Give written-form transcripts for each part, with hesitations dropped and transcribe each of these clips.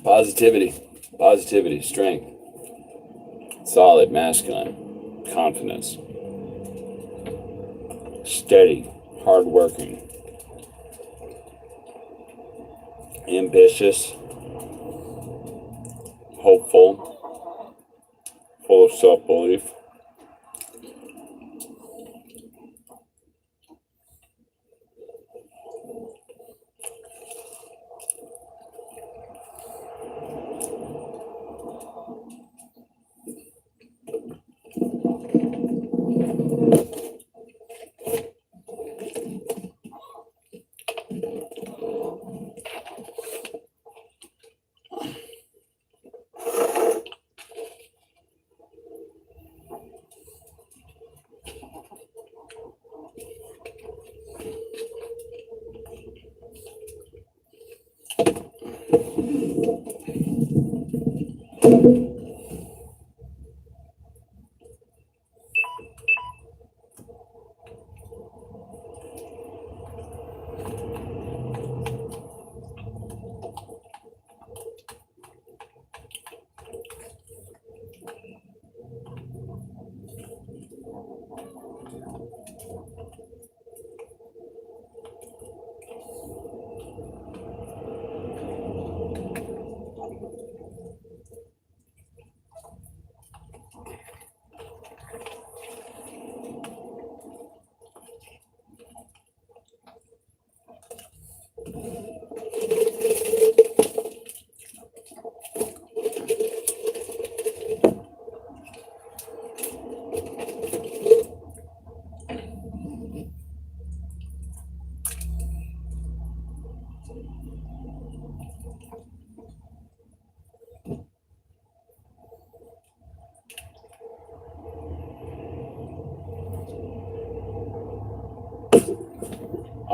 Positivity, positivity, strength, solid, masculine, confidence, steady, hardworking, ambitious, hopeful, full of self-belief.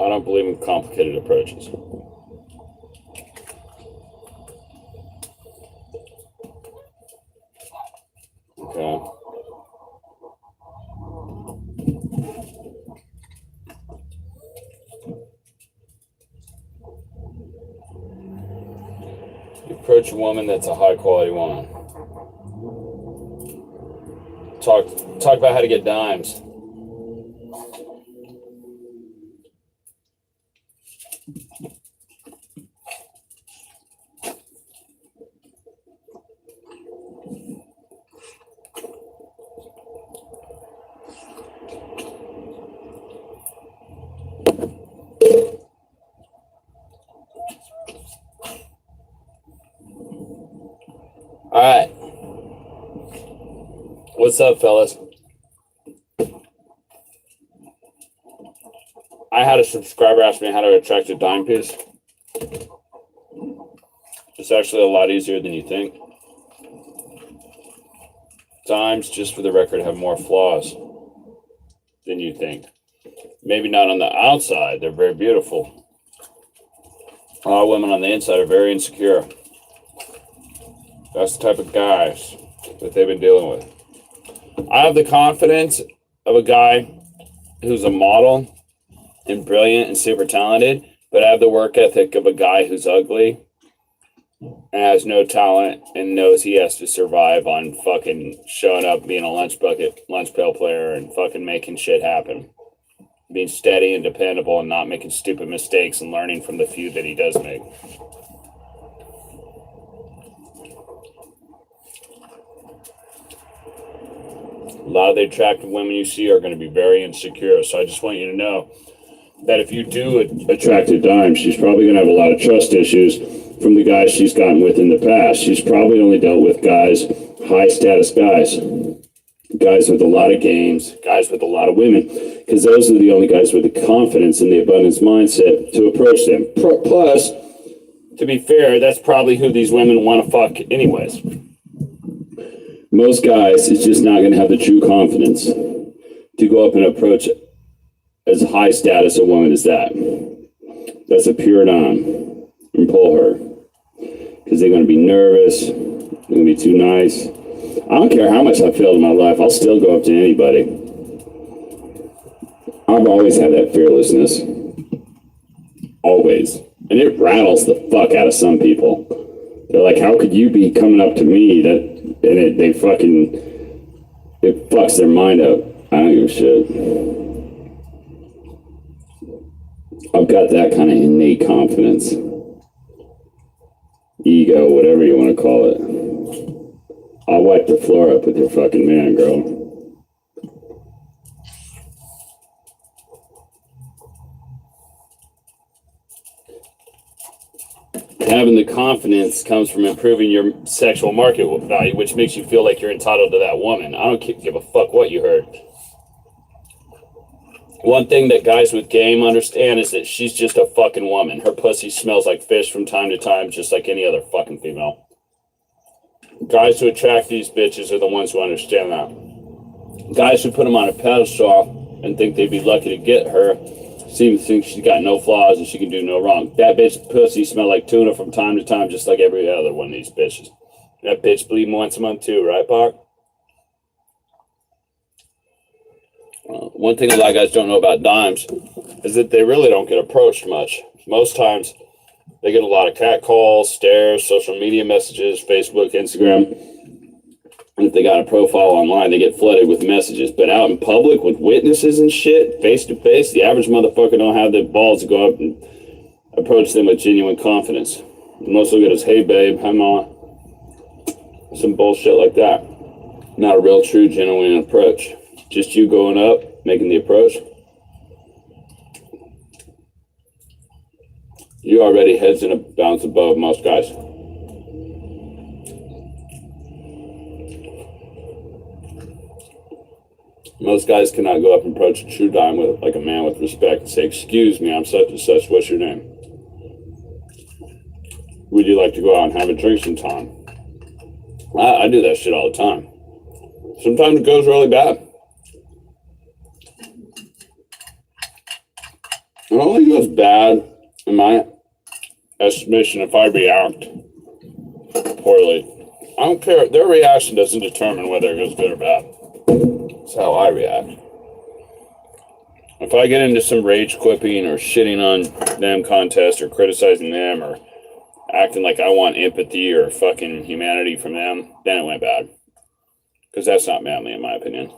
I don't believe in complicated approaches. Okay. You approach a woman that's a high quality woman. Talk about how to get dimes. All right. What's up, fellas? I had a subscriber ask me how to attract a dime piece. It's actually a lot easier than you think. Dimes, just for the record, have more flaws than you think. Maybe not on the outside. They're very beautiful. A lot of women on the inside are very insecure. That's the type of guys that they've been dealing with. I have the confidence of a guy who's a model and brilliant and super talented, but I have the work ethic of a guy who's ugly and has no talent and knows he has to survive on fucking showing up, being a lunch pail player, and fucking making shit happen. Being steady and dependable and not making stupid mistakes and learning from the few that he does make. A lot of the attractive women you see are going to be very insecure. So I just want you to know that if you do attract a dime, she's probably going to have a lot of trust issues from the guys she's gotten with in the past. She's probably only dealt with guys, high status guys with a lot of games, guys with a lot of women, because those are the only guys with the confidence and the abundance mindset to approach them. Plus, to be fair, that's probably who these women want to fuck anyways. Most guys is just not going to have the true confidence to go up and approach as high status a woman as that. That's a pure dime, and pull her. Because they're going to be nervous, they're going to be too nice. I don't care how much I failed in my life, I'll still go up to anybody. I've always had that fearlessness. Always. And it rattles the fuck out of some people. They're like, how could you be coming up to me? It fucks their mind up. I don't give a shit. I've got that kind of innate confidence. Ego, whatever you want to call it. I'll wipe the floor up with your fucking man, girl. Having the confidence comes from improving your sexual market value, which makes you feel like you're entitled to that woman. I don't give a fuck what you heard. One thing that guys with game understand is that she's just a fucking woman. Her pussy smells like fish from time to time, just like any other fucking female. Guys who attract these bitches are the ones who understand that. Guys who put them on a pedestal and think they'd be lucky to get her seem to think she's got no flaws and she can do no wrong. That bitch pussy smell like tuna from time to time, just like every other one of these bitches. That bitch bleed once a month too, right, Park? One thing a lot of guys don't know about dimes is that they really don't get approached much. Most times they get a lot of cat calls, stares, social media messages, Facebook, Instagram. And if they got a profile online, they get flooded with messages. But out in public with witnesses and shit, face to face, the average motherfucker don't have the balls to go up and approach them with genuine confidence. Most look at us, hey babe, hi mama. Some bullshit like that. Not a real, true, genuine approach. Just you going up, making the approach. You already heads in a bounce above most guys. Most guys cannot go up and approach a true dime with like a man with respect and say, excuse me, I'm such and such, what's your name? Would you like to go out and have a drink sometime? I do that shit all the time. Sometimes it goes really bad. It only goes bad in my estimation if I react poorly. I don't care. Their reaction doesn't determine whether it goes good or bad. It's how I react. If I get into some rage quipping or shitting on them contest or criticizing them or acting like I want empathy or fucking humanity from them, then it went bad. Because that's not manly in my opinion.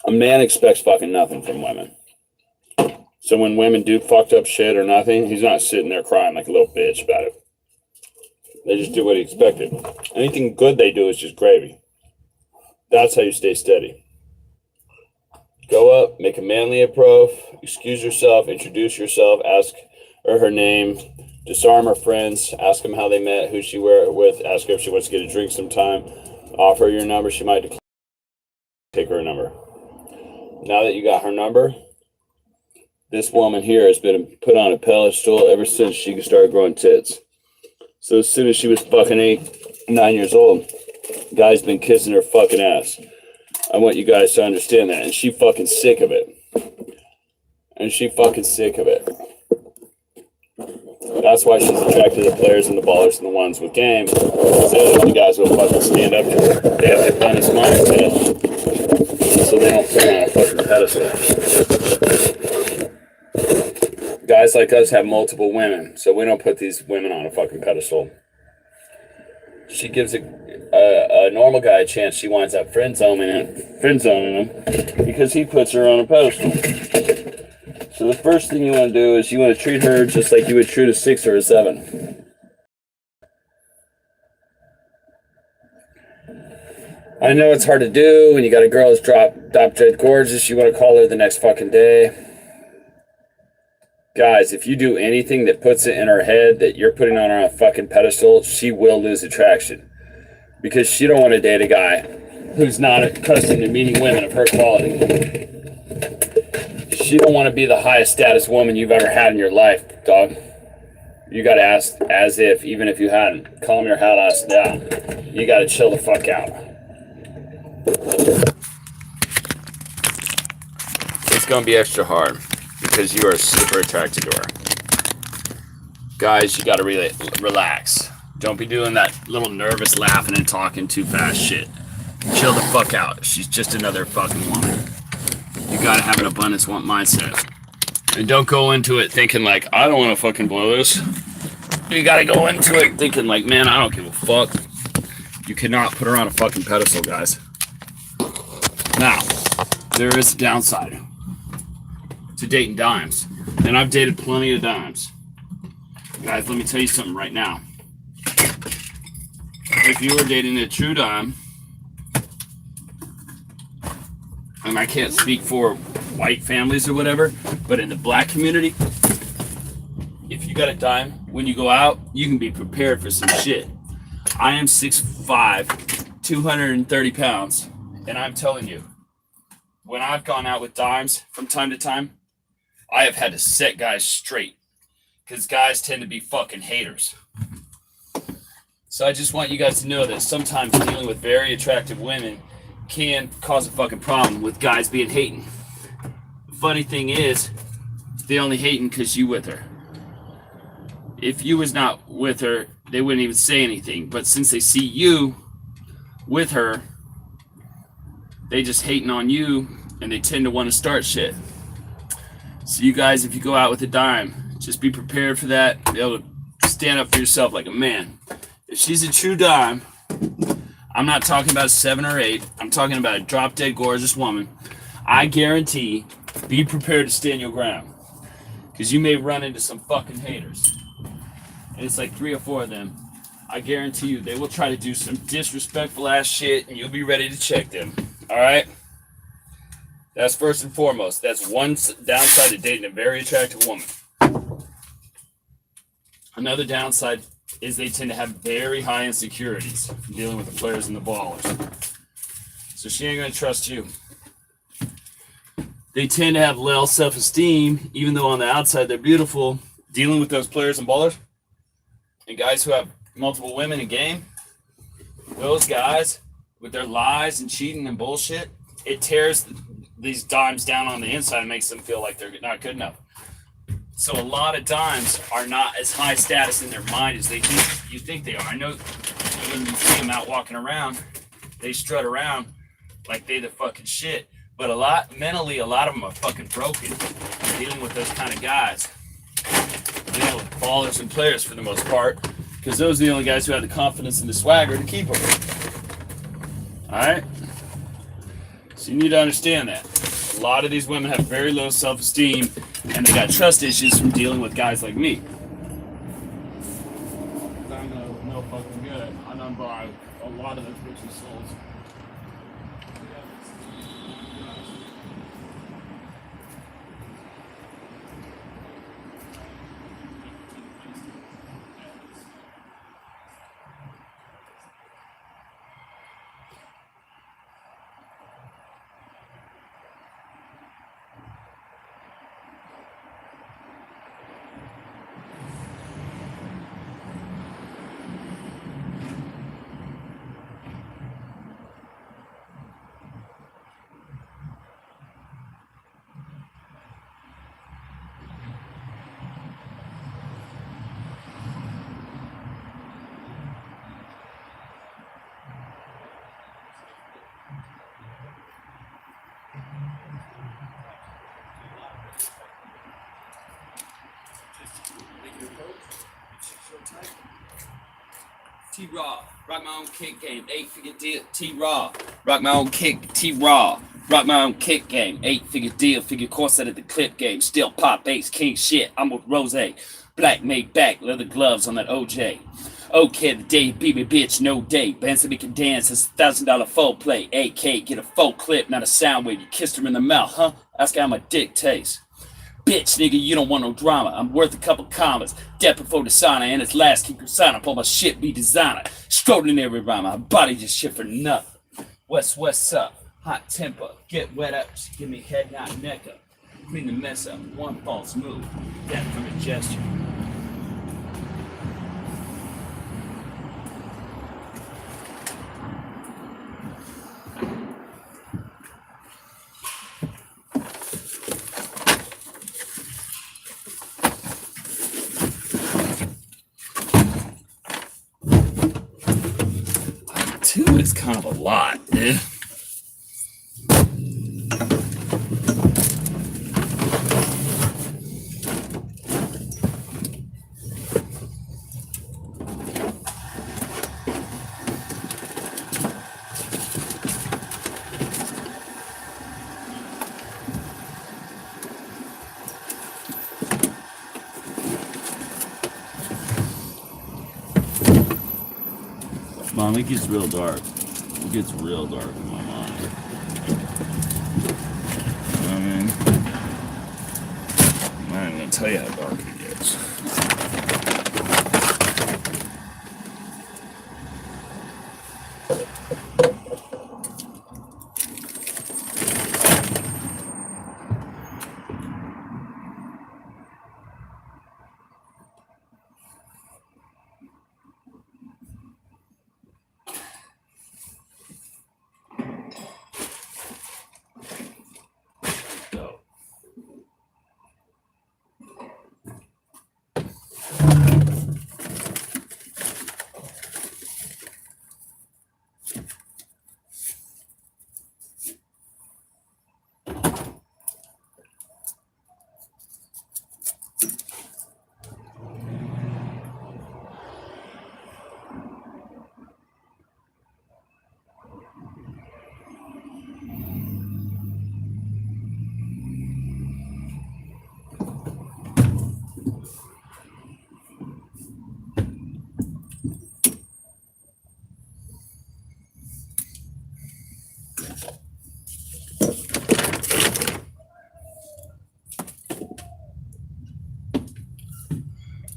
A man expects fucking nothing from women. So when women do fucked up shit or nothing, he's not sitting there crying like a little bitch about it. They just do what he expected. Anything good they do is just gravy. That's how you stay steady. Go up, make a manly approach, excuse yourself, introduce yourself, ask her name, disarm her friends, ask them how they met, who she were with, ask her if she wants to get a drink sometime, offer her your number, she might decline, take her number. Now that you got her number, this woman here has been put on a pedestal ever since she started growing tits. So as soon as she was fucking 8, 9 years old, guy's been kissing her fucking ass. I want you guys to understand that. And she fucking sick of it. That's why she's attracted to the players and the ballers and the ones with game. So the guys will fucking stand up to her. They have their bonus mindset. So they don't put her on a fucking pedestal. Guys like us have multiple women, so we don't put these women on a fucking pedestal. She gives a normal guy a chance. She winds up friend zoning him because he puts her on a pedestal. So the first thing you want to do is you want to treat her just like you would treat a 6 or a 7. I know it's hard to do when you got a girl that's drop dead gorgeous. You want to call her the next fucking day. Guys, if you do anything that puts it in her head that you're putting on her on a fucking pedestal, she will lose attraction. Because she don't want to date a guy who's not accustomed to meeting women of her quality. She don't want to be the highest status woman you've ever had in your life, dog. You got to ask as if, even if you hadn't. Calm your hell ass down. You got to chill the fuck out. It's going to be extra hard. Because you are super attracted to her. Guys, you gotta relax. Don't be doing that little nervous laughing and talking too fast shit. Chill the fuck out. She's just another fucking woman. You gotta have an abundance mindset. And don't go into it thinking like, I don't wanna fucking blow this. You gotta go into it thinking like, man, I don't give a fuck. You cannot put her on a fucking pedestal, guys. Now, there is a downside to dating dimes. And I've dated plenty of dimes. Guys, let me tell you something right now. If you were dating a true dime, and I can't speak for white families or whatever, but in the black community, if you got a dime, when you go out, you can be prepared for some shit. I am 6'5", 230 pounds, and I'm telling you, when I've gone out with dimes from time to time, I have had to set guys straight because guys tend to be fucking haters. So I just want you guys to know that sometimes dealing with very attractive women can cause a fucking problem with guys being hating. The funny thing is, they only hating because you with her. If you was not with her, they wouldn't even say anything. But since they see you with her, they just hating on you and they tend to want to start shit. So you guys, if you go out with a dime, just be prepared for that. Be able to stand up for yourself like a man. If she's a true dime, I'm not talking about a 7 or 8. I'm talking about a drop-dead gorgeous woman. I guarantee, be prepared to stand your ground. Because you may run into some fucking haters. And it's like 3 or 4 of them. I guarantee you, they will try to do some disrespectful ass shit, and you'll be ready to check them. All right? That's first and foremost. That's one downside to dating a very attractive woman. Another downside is they tend to have very high insecurities from dealing with the players and the ballers. So she ain't going to trust you. They tend to have low self-esteem, even though on the outside they're beautiful. Dealing with those players and ballers and guys who have multiple women in game, those guys with their lies and cheating and bullshit, it tears these dimes down on the inside and makes them feel like they're not good enough. So a lot of dimes are not as high status in their mind as you think they are. I know when you see them out walking around, they strut around like they the fucking shit. But a lot of them are fucking broken. Dealing with those kind of guys, dealing with ballers and players for the most part, because those are the only guys who have the confidence and the swagger to keep them. All right. So you need to understand that. A lot of these women have very low self-esteem, and they got trust issues from dealing with guys like me. I'm no fucking good. I done buy a lot of those bitches souls. T-Raw, rock my own kick game, 8-figure deal, T-Raw, rock my own kick, T-Raw, rock my own kick game, 8-figure deal, figure course out of the clip game, still pop bass, king shit, I'm with Rose, black made back, leather gloves on that OJ. Okay, the day, baby bitch, no date, bands that make you dance, it's $1,000 full play, AK, get a full clip, not a sound wave, you kissed her in the mouth, huh? Ask how my dick tastes. Bitch, nigga, you don't want no drama. I'm worth a couple commas. Death before the sauna, and its last keep your sign up on my shit be designer. Extraordinary rhymer, my body just shit for nothing. West up, hot temper, get wet up, give me head, not neck up. Clean the mess up, one false move, death from a gesture. Two is kind of a lot, dude. Mom, it gets real dark. It gets real dark in my mind. You know what I mean? I'm not even gonna tell you how dark it gets.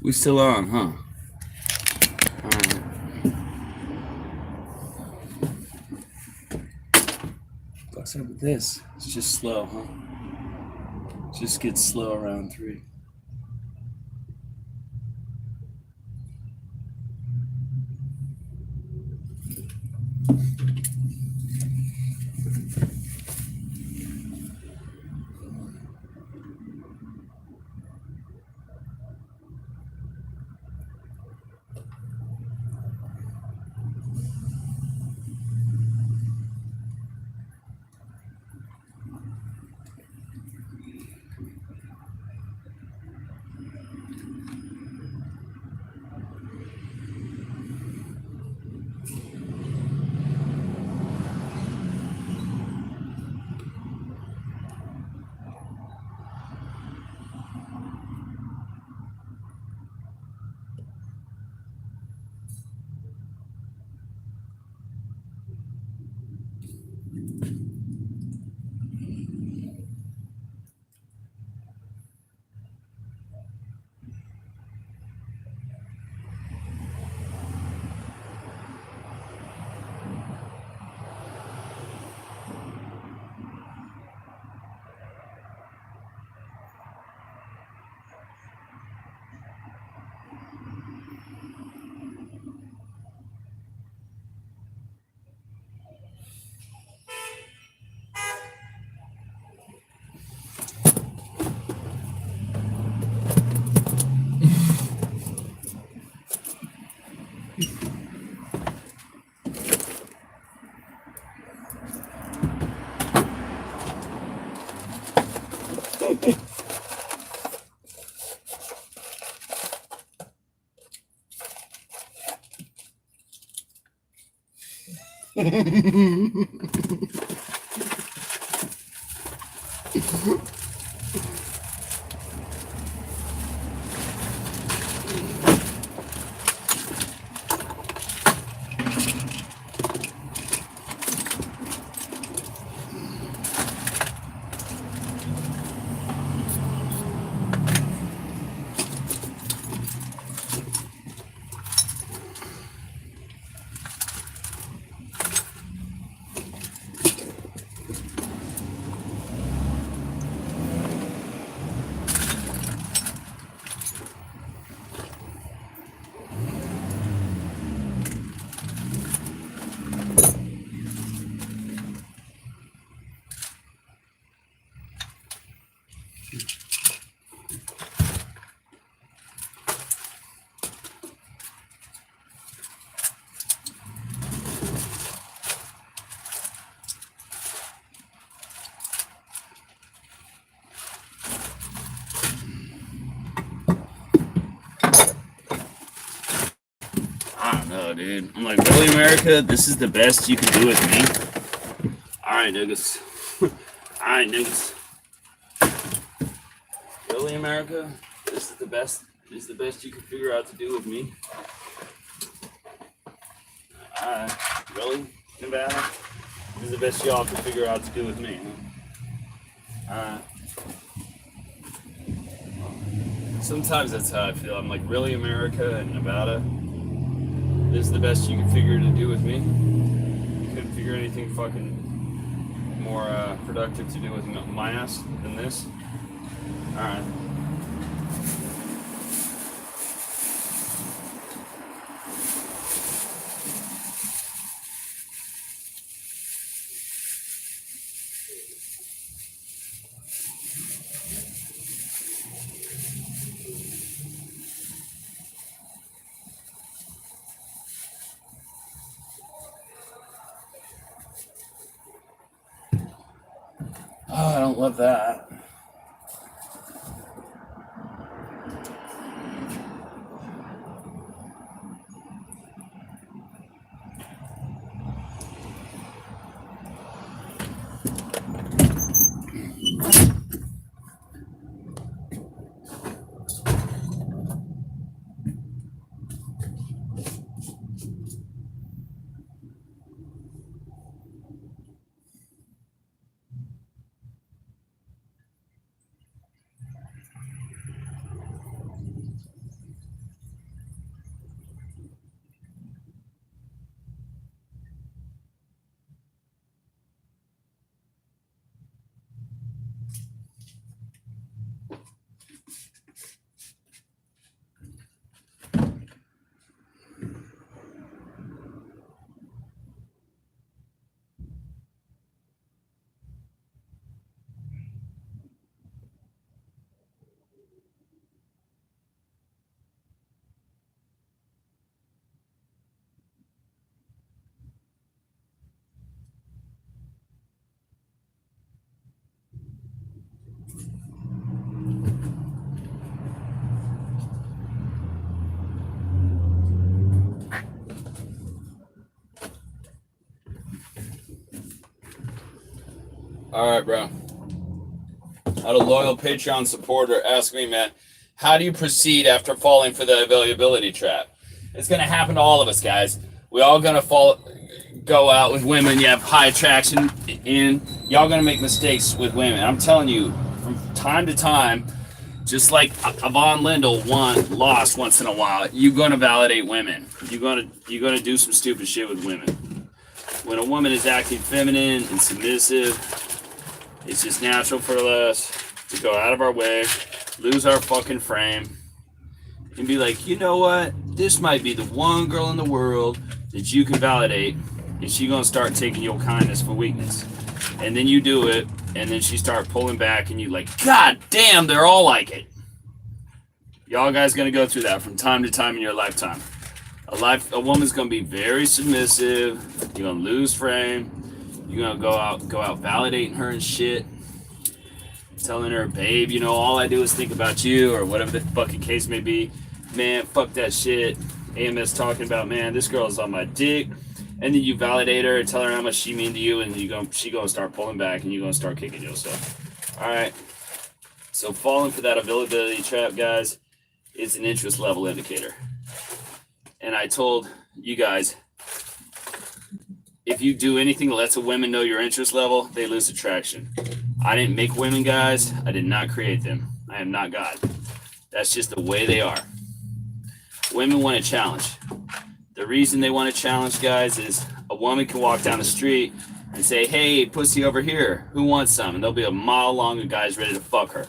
We still on, huh? Alright. What's up with this? It's just slow, huh? Just gets slow around 3. I don't know, dude. I'm like, really, America? This is the best you can do with me? Alright, niggas. Alright, niggas. Really, America? This is the best you can figure out to do with me? Alright. Really, Nevada? This is the best y'all can figure out to do with me, huh? Alright. Sometimes that's how I feel. I'm like, really, America and Nevada? This is the best you can figure to do with me? You couldn't figure anything fucking more productive to do with my ass than this? Alright. Oh, I don't love that. All right, bro. I had a loyal Patreon supporter ask me, man, how do you proceed after falling for the availability trap? It's going to happen to all of us, guys. We all going to go out with women. You have high attraction in. Y'all going to make mistakes with women. I'm telling you, from time to time, just like Yvonne Lindell lost once in a while, you're going to validate women. You're going to do some stupid shit with women. When a woman is acting feminine and submissive, it's just natural for us to go out of our way, lose our fucking frame, and be like, you know what? This might be the one girl in the world that you can validate, and she gonna start taking your kindness for weakness. And then you do it, and then she start pulling back, and you like, God damn, they're all like it. Y'all guys gonna go through that from time to time in your lifetime. A woman's gonna be very submissive. You're gonna lose frame. You're gonna go out validating her and shit. telling her, babe, all I do is think about you, or whatever the fucking case may be. Man, fuck that shit. AMS talking about, man, this girl is on my dick. And then you validate her and tell her how much she mean to you, and she gonna start pulling back, and you gonna start kicking yourself. All right. So falling for that availability trap, guys, is an interest level indicator. And I told you guys, if you do anything that lets a woman know your interest level, they lose attraction. I didn't make women, guys. I did not create them. I am not God. That's just the way they are. Women want a challenge. The reason they want a challenge, guys, is a woman can walk down the street and say, hey, pussy over here, who wants some? And there'll be a mile long of guys ready to fuck her.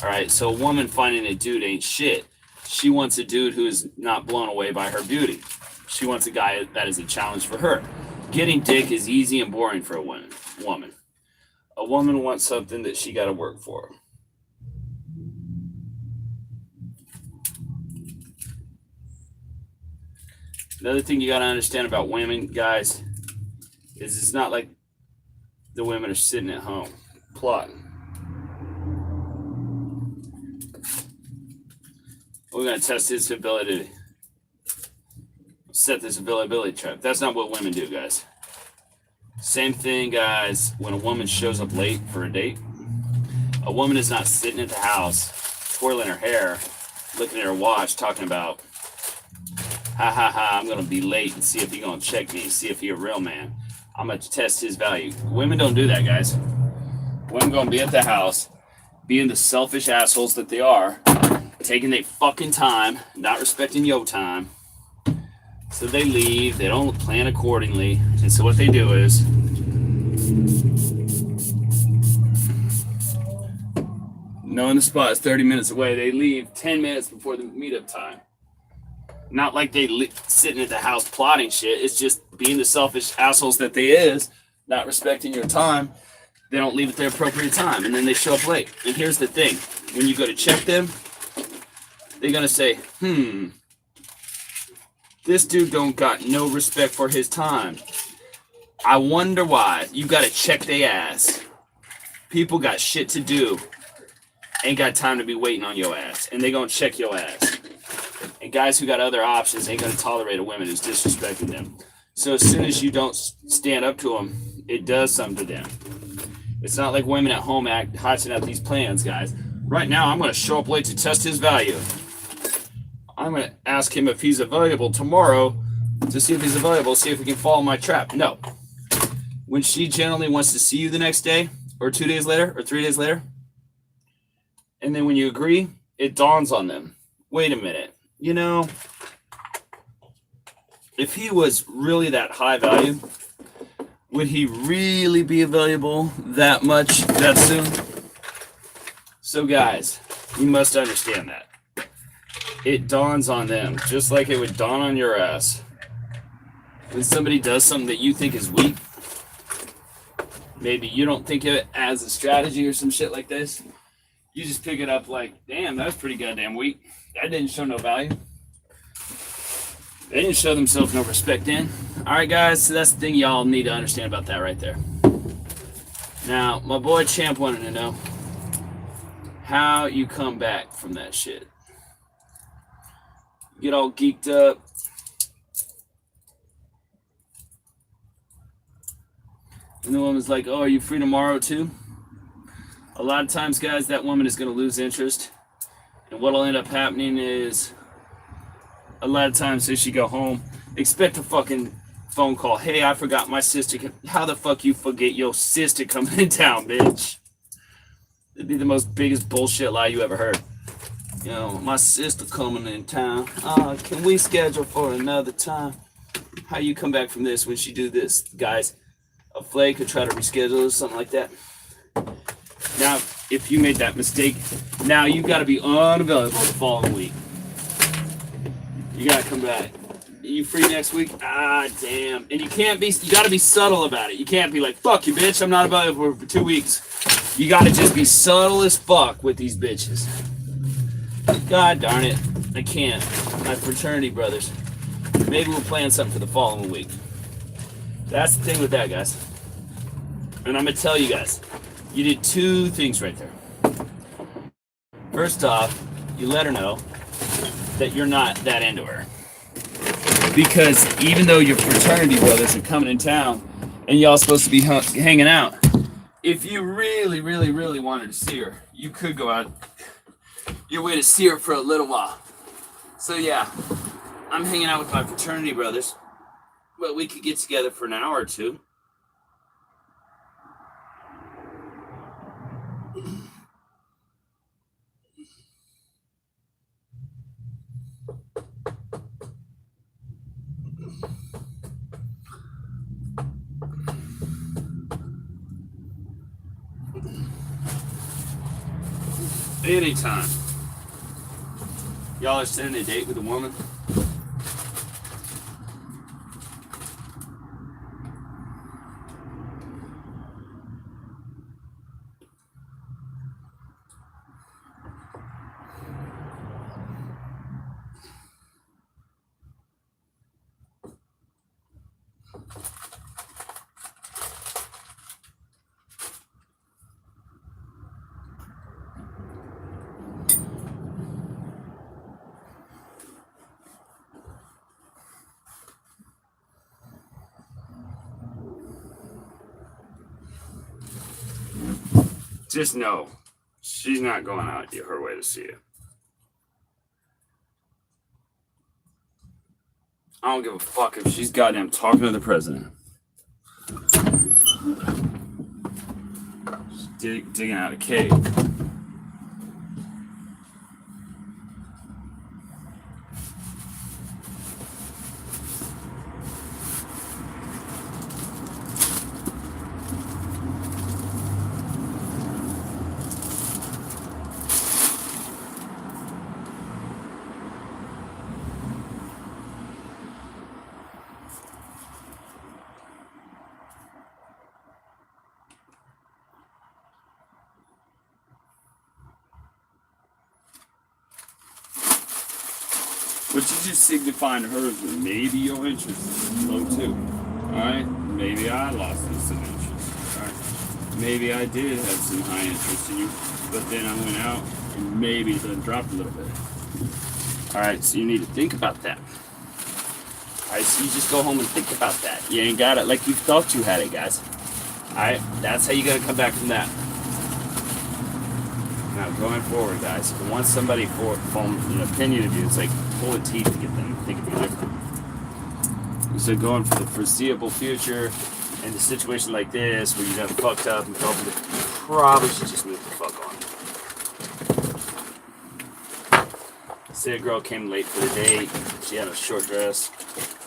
All right, so a woman finding a dude ain't shit. She wants a dude who is not blown away by her beauty. She wants a guy that is a challenge for her. Getting dick is easy and boring for a woman. A woman wants something that she got to work for. Another thing you got to understand about women, guys, is it's not like the women are sitting at home plotting. We're going to test his ability. Set this availability trap. That's not what women do, guys. Same thing, guys, when a woman shows up late for a date. A woman is not sitting at the house, twirling her hair, looking at her watch, talking about, I'm going to be late and see if he's going to check me, see if he's a real man. I'm going to test his value. Women don't do that, guys. Women going to be at the house, being the selfish assholes that they are, taking their fucking time, not respecting your time. So they leave, they don't plan accordingly. And so what they do is, knowing the spot is 30 minutes away, they leave 10 minutes before the meetup time. Not like they sitting at the house plotting shit. It's just being the selfish assholes that they is, not respecting your time. They don't leave at their appropriate time, and then they show up late. And here's the thing. When you go to check them, they're going to say, this dude don't got no respect for his time. I wonder why. You got to check their ass. People got shit to do. Ain't got time to be waiting on your ass. And they going to check your ass. And guys who got other options ain't going to tolerate a woman who's disrespecting them. So as soon as you don't stand up to them, it does something to them. It's not like women at home hatching out these plans, guys. Right now, I'm going to show up late to test his value. I'm going to ask him if he's available tomorrow to see if he's available, see if we can fall in my trap. No. When she generally wants to see you the next day, or 2 days later, or 3 days later, and then when you agree, it dawns on them. Wait a minute. If he was really that high value, would he really be available that much, that soon? So guys, you must understand that. It dawns on them, just like it would dawn on your ass. When somebody does something that you think is weak, maybe you don't think of it as a strategy or some shit like this, you just pick it up like, damn, that was pretty goddamn weak. That didn't show no value. They didn't show themselves no respect then. All right, guys, so that's the thing y'all need to understand about that right there. Now, my boy Champ wanted to know how you come back from that shit. Get all geeked up. And the woman's like, oh, are you free tomorrow too? A lot of times, guys, that woman is going to lose interest. And what'll end up happening is, a lot of times as you go home, expect a fucking phone call. Hey, I forgot my sister. How the fuck you forget your sister coming in town, bitch? It'd be the most biggest bullshit lie you ever heard. My sister coming in town. Can we schedule for another time? How you come back from this when she do this? Guys, a flake could try to reschedule or something like that. Now, if you made that mistake, now you got to be unavailable the following week. You got to come back. Are you free next week? Damn. And you got to be subtle about it. You can't be like, fuck you, bitch, I'm not available for 2 weeks. You got to just be subtle as fuck with these bitches. God darn it. I can't. My fraternity brothers. Maybe we'll plan something for the following week. That's the thing with that, guys. And I'm going to tell you guys, you did 2 things right there. First off, you let her know that you're not that into her. Because even though your fraternity brothers are coming in town and y'all supposed to be hanging out, if you really, really, really wanted to see her, you could go out your way to see her for a little while. So yeah, I'm hanging out with my fraternity brothers, but we could get together for an hour or two. Anytime. Y'all are sending a date with a woman? Just know, she's not going out her way to see you. I don't give a fuck if she's goddamn talking to the president. She's digging out a cave. What you just signifying to her is that maybe your interest is low too. Alright? Maybe I lost some interest. Alright? Maybe I did have some high interest in you, but then I went out and maybe it dropped a little bit. Alright, so you need to think about that. Alright, so you just go home and think about that. You ain't got it like you thought you had it, guys. Alright? That's how you gotta come back from that. Now, going forward, guys, if you want somebody form an opinion of you, it's like pulling teeth to get them to think of you different. So going for the foreseeable future, in a situation like this, where you got fucked up and probably should just move the fuck on. Say a girl came late for the date, she had a short dress,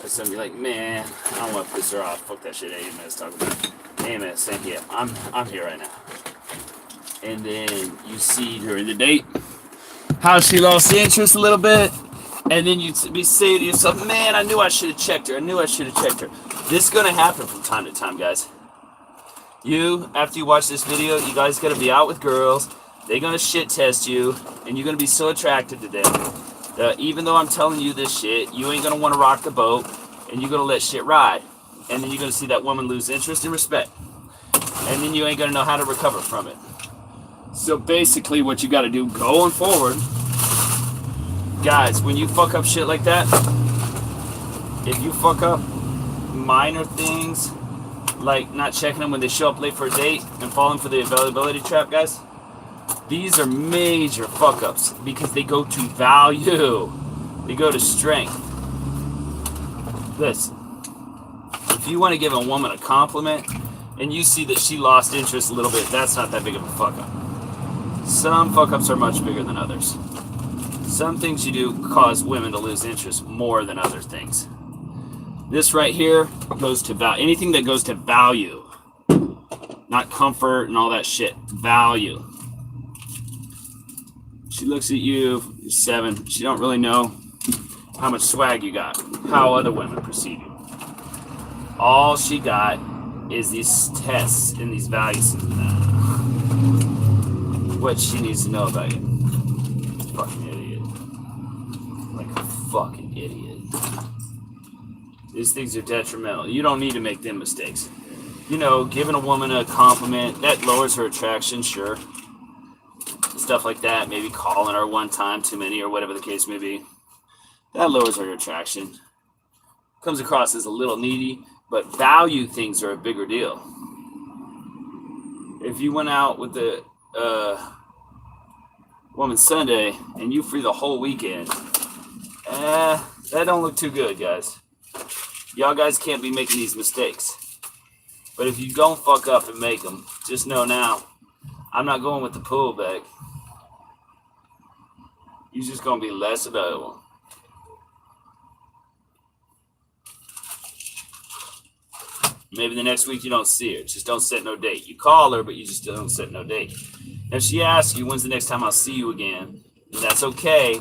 or something, be like, man, I don't want to piss her off, fuck that shit, AMS, talk about it. AMS, thank you, I'm here right now. And then you see during the date how she lost interest a little bit, and then you be saying to yourself, man, I knew I should have checked her. This is gonna happen from time to time, guys. You, after you watch this video, you guys gotta be out with girls. They're gonna shit test you, and you're gonna be so attracted to them that even though I'm telling you this shit, you ain't gonna want to rock the boat, and you're gonna let shit ride. And then you're gonna see that woman lose interest and respect, and then you ain't gonna know how to recover from it. So basically what you got to do going forward, guys, when you fuck up shit like that, if you fuck up minor things like not checking them when they show up late for a date and falling for the availability trap, guys, these are major fuck ups because they go to value, they go to strength. Listen, if you want to give a woman a compliment and you see that she lost interest a little bit, that's not that big of a fuck up. Some fuck-ups are much bigger than others. Some things you do cause women to lose interest more than other things. This right here goes to value. Anything that goes to value. Not comfort and all that shit. Value. She looks at you, you're 7. She don't really know how much swag you got. How other women perceive you. All she got is these tests and these values and that. What she needs to know about you. Fucking idiot. Like a fucking idiot. These things are detrimental. You don't need to make them mistakes. You know, giving a woman a compliment, that lowers her attraction, sure. It's stuff like that, maybe calling her one time too many or whatever the case may be, that lowers her attraction. Comes across as a little needy, but value things are a bigger deal. If you went out with the woman Sunday and you free the whole weekend, that don't look too good, guys. Y'all guys can't be making these mistakes. But if you don't fuck up and make them, just know now, I'm not going with the pool bag. You're just going to be less available. Maybe the next week you don't see her. Just don't set no date. You call her, but you just don't set no date. If she asks you, when's the next time I'll see you again? And that's okay.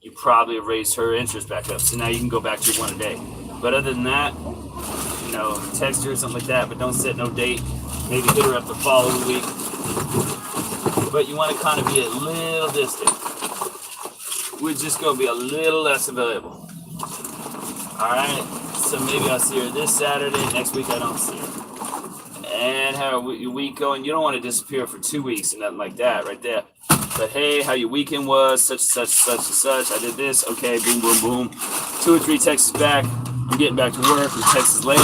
You probably have raised her interest back up. So now you can go back to your one a day. But other than that, you know, text her or something like that, but don't set no date. Maybe hit her up the following week. But you want to kind of be a little distant. We're just going to be a little less available. All right? So maybe I'll see her this Saturday. Next week I don't see her. And how your week going? You don't want to disappear for 2 weeks and nothing like that right there. But hey, how your weekend was, such and such. I did this. Okay, boom, boom, boom. 2 or 3 texts back. I'm getting back to work. And texts later.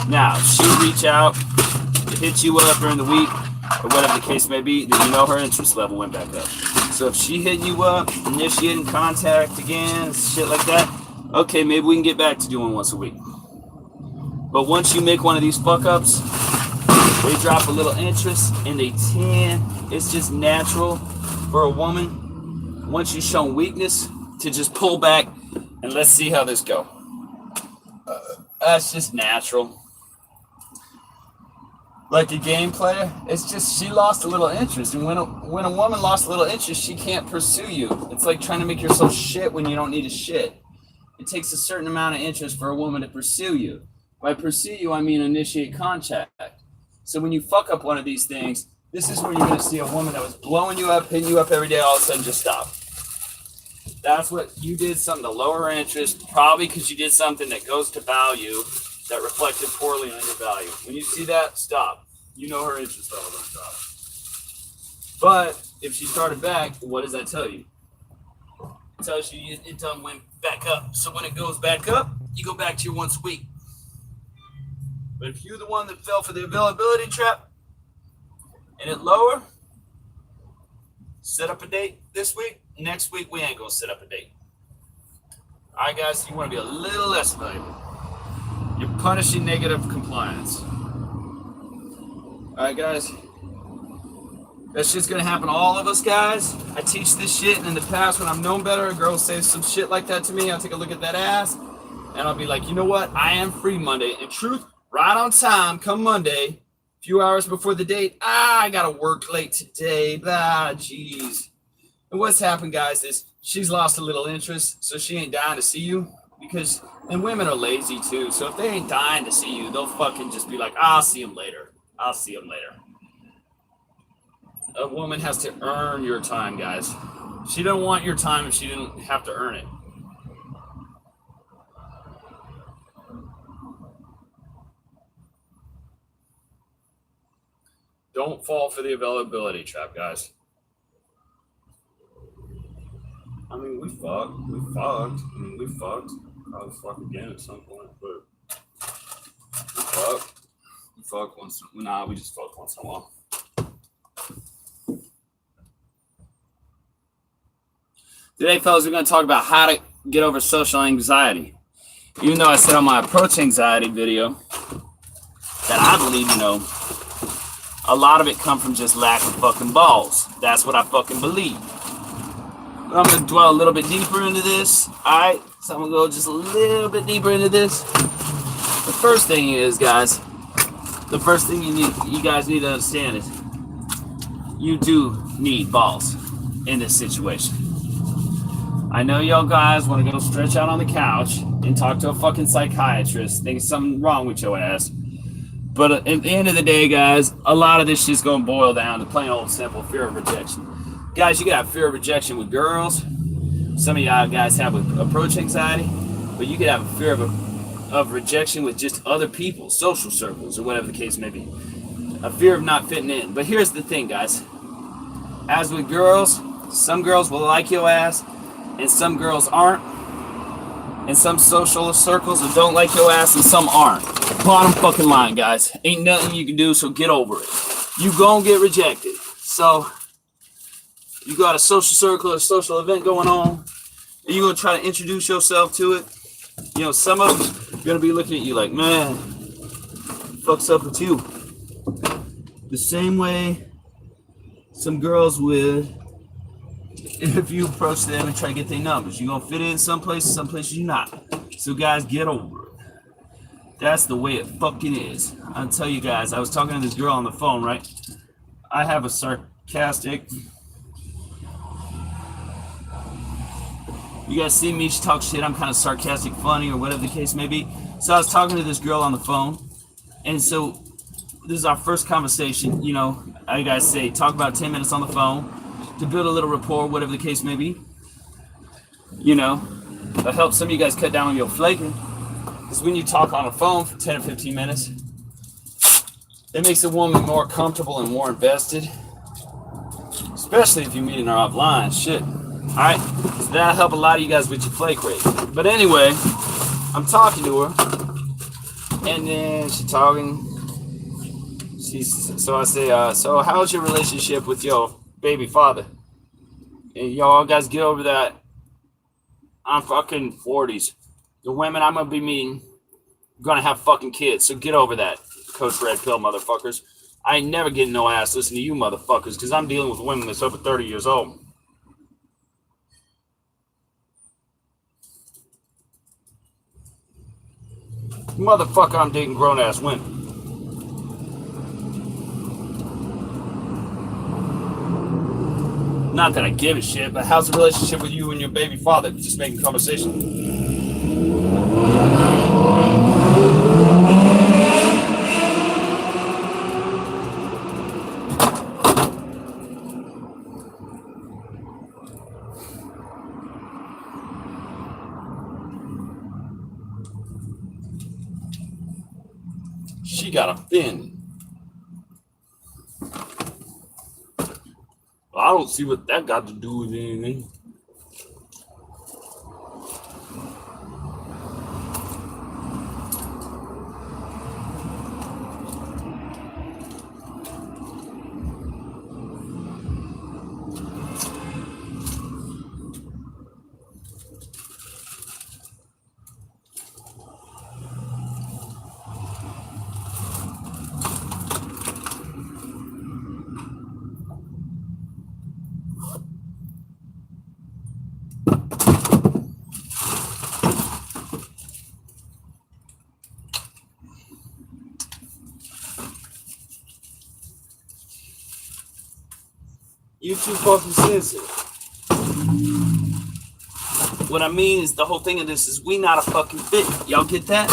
Now, if she reach out, hit you up during the week, or whatever the case may be, then you know her interest level went back up. So if she hitting you up, initiating contact again, shit like that, okay, maybe we can get back to doing once a week. But once you make one of these fuck-ups, they drop a little interest, and they tend, it's just natural for a woman, once you've shown weakness, to just pull back, and let's see how this go. That's just natural. Like a game player, it's just she lost a little interest. And when a woman lost a little interest, she can't pursue you. It's like trying to make yourself shit when you don't need a shit. It takes a certain amount of interest for a woman to pursue you. By pursue you, I mean initiate contact. So when you fuck up one of these things, this is where you're going to see a woman that was blowing you up, hitting you up every day, all of a sudden just stop. That's what you did, something to lower her interest, probably because you did something that goes to value that reflected poorly on your value. When you see that, stop. You know her interest level don't stop. But if she started back, what does that tell you? It tells you it done went back up. So when it goes back up, you go back to your once a week. But if you're the one that fell for the availability trap and it lower, set up a date this week. Next week, we ain't going to set up a date. All right, guys, you want to be a little less valuable. You're punishing negative compliance. All right, guys. That shit's going to happen to all of us, guys. I teach this shit, and in the past, when I've known better, a girl says some shit like that to me, I'll take a look at that ass, and I'll be like, you know what? I am free Monday. In truth, right on time, come Monday, a few hours before the date, I got to work late today. Blah, jeez. And what's happened, guys, is she's lost a little interest, so she ain't dying to see you. Because, and women are lazy too, so if they ain't dying to see you, they'll fucking just be like, I'll see him later. I'll see him later. A woman has to earn your time, guys. She don't want your time if she didn't have to earn it. Don't fall for the availability trap, guys. I mean, we fucked. We fucked. Probably fuck again at some point, but we fuck once. Nah, we just fuck once in a while. Today, fellas, we're going to talk about how to get over social anxiety. Even though I said on my approach anxiety video that I believe, a lot of it come from just lack of fucking balls. That's what I fucking believe. I'm going to dwell a little bit deeper into this. All right, so I'm going to go just a little bit deeper into this. The first thing is, guys, the first thing you guys need to understand is you do need balls in this situation. I know y'all guys want to go stretch out on the couch and talk to a fucking psychiatrist, think something wrong with your ass. But at the end of the day, guys, a lot of this shit's going to boil down to plain old simple fear of rejection. Guys, you got fear of rejection with girls. Some of y'all guys have with approach anxiety, but you could have a fear of rejection with just other people, social circles, or whatever the case may be. A fear of not fitting in. But here's the thing, guys. As with girls, some girls will like your ass, and some girls aren't. And some social circles that don't like your ass, and some aren't. Bottom fucking line, guys. Ain't nothing you can do, so get over it. You gonna get rejected. So, you got a social circle or social event going on, and you're gonna try to introduce yourself to it. You know, some of them are gonna be looking at you like, man, fuck's up with you? The same way some girls would if you approach them and try to get their numbers. You're gonna fit in some places you're not. So guys, get over it. That's the way it fucking is. I'll tell you guys, I was talking to this girl on the phone, right? I have a sarcastic. You guys see me talk shit, I'm kind of sarcastic, funny, or whatever the case may be. So I was talking to this girl on the phone, and so this is our first conversation. You know, I guys say talk about 10 minutes on the phone to build a little rapport, whatever the case may be. You know, that helps some of you guys cut down on your flaking. Because when you talk on the phone for 10 or 15 minutes, it makes a woman more comfortable and more invested. Especially if you're meeting her offline. Shit. Alright? So that'll help a lot of you guys with your flake rate. But anyway, I'm talking to her. And then she's talking. So I say, so how's your relationship with your baby father? And y'all guys get over that. I'm fucking 40s. The women I'm gonna be meeting gonna have fucking kids. So get over that, Coach Red Pill motherfuckers. I ain't never getting no ass listening to you motherfuckers, because I'm dealing with women that's over 30 years old. Motherfucker, I'm dating grown ass women. Not that I give a shit, but how's the relationship with you and your baby father? Just making conversation. She got offended. I don't see what that got to do with anything. You too fucking sensitive. What I mean is the whole thing of this is we not a fucking fit. Y'all get that?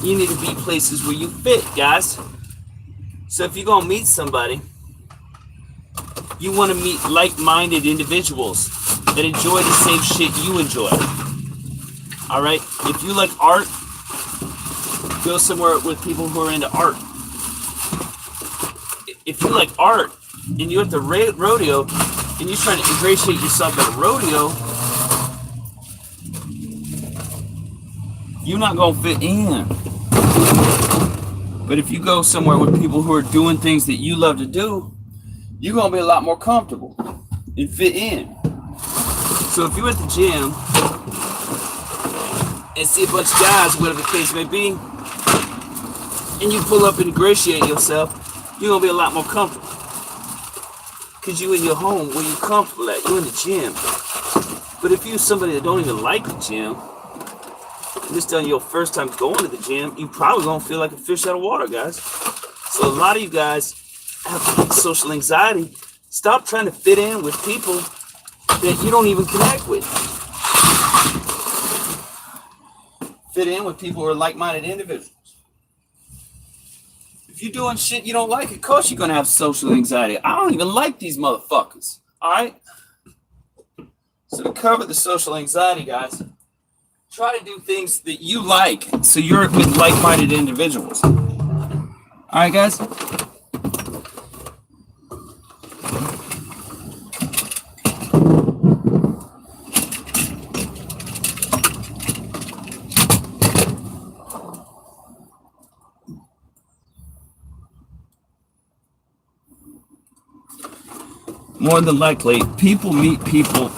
You need to be places where you fit, guys. So if you're gonna meet somebody, you want to meet like-minded individuals that enjoy the same shit you enjoy. All right? If you like art, go somewhere with people who are into art. If you like art and you're at the rodeo and you're trying to ingratiate yourself at a rodeo, you're not going to fit in. But if you go somewhere with people who are doing things that you love to do, you're going to be a lot more comfortable and fit in. So if you're at the gym and see a bunch of guys, whatever the case may be, and you pull up and ingratiate yourself, you're going to be a lot more comfortable. Because you in your home where you're comfortable at. You're in the gym. But if you're somebody that don't even like the gym, and this is your first time going to the gym, you probably going to feel like a fish out of water, guys. So a lot of you guys have social anxiety. Stop trying to fit in with people that you don't even connect with. Fit in with people who are like-minded individuals. If you're doing shit you don't like, of course you're going to have social anxiety. I don't even like these motherfuckers. All right? So to cover the social anxiety, guys, try to do things that you like so you're with like-minded individuals. All right, guys? more than likely, people meet people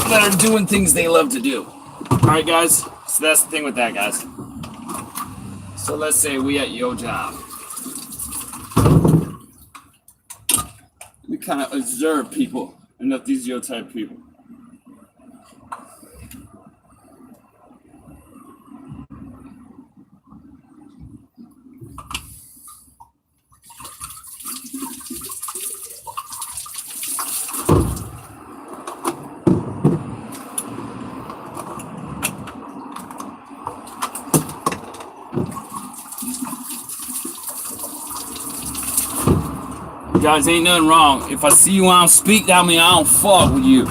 that are doing things they love to do. All right, guys. So that's the thing with that, guys. So let's say we at your job. We kind of observe people, and that these are your type of people. Guys, ain't nothing wrong. If I see you I don't speak, that means I don't fuck with you.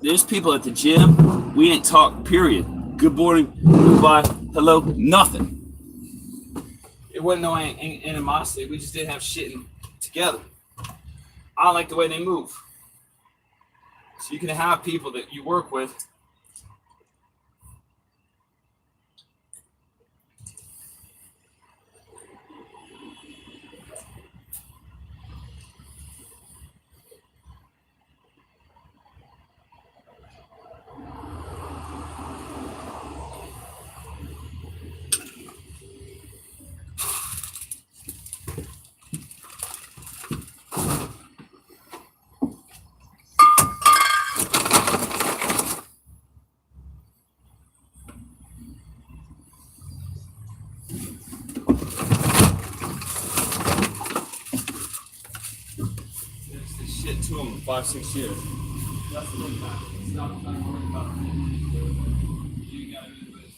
There's people at the gym, we ain't talk, period. Good morning, goodbye, hello, nothing. It wasn't no animosity, we just didn't have shit together. I don't like the way they move. So you can have people that you work with. To them in 5-6 years. That's the thing, man. It's not worrying about it. You gotta do this.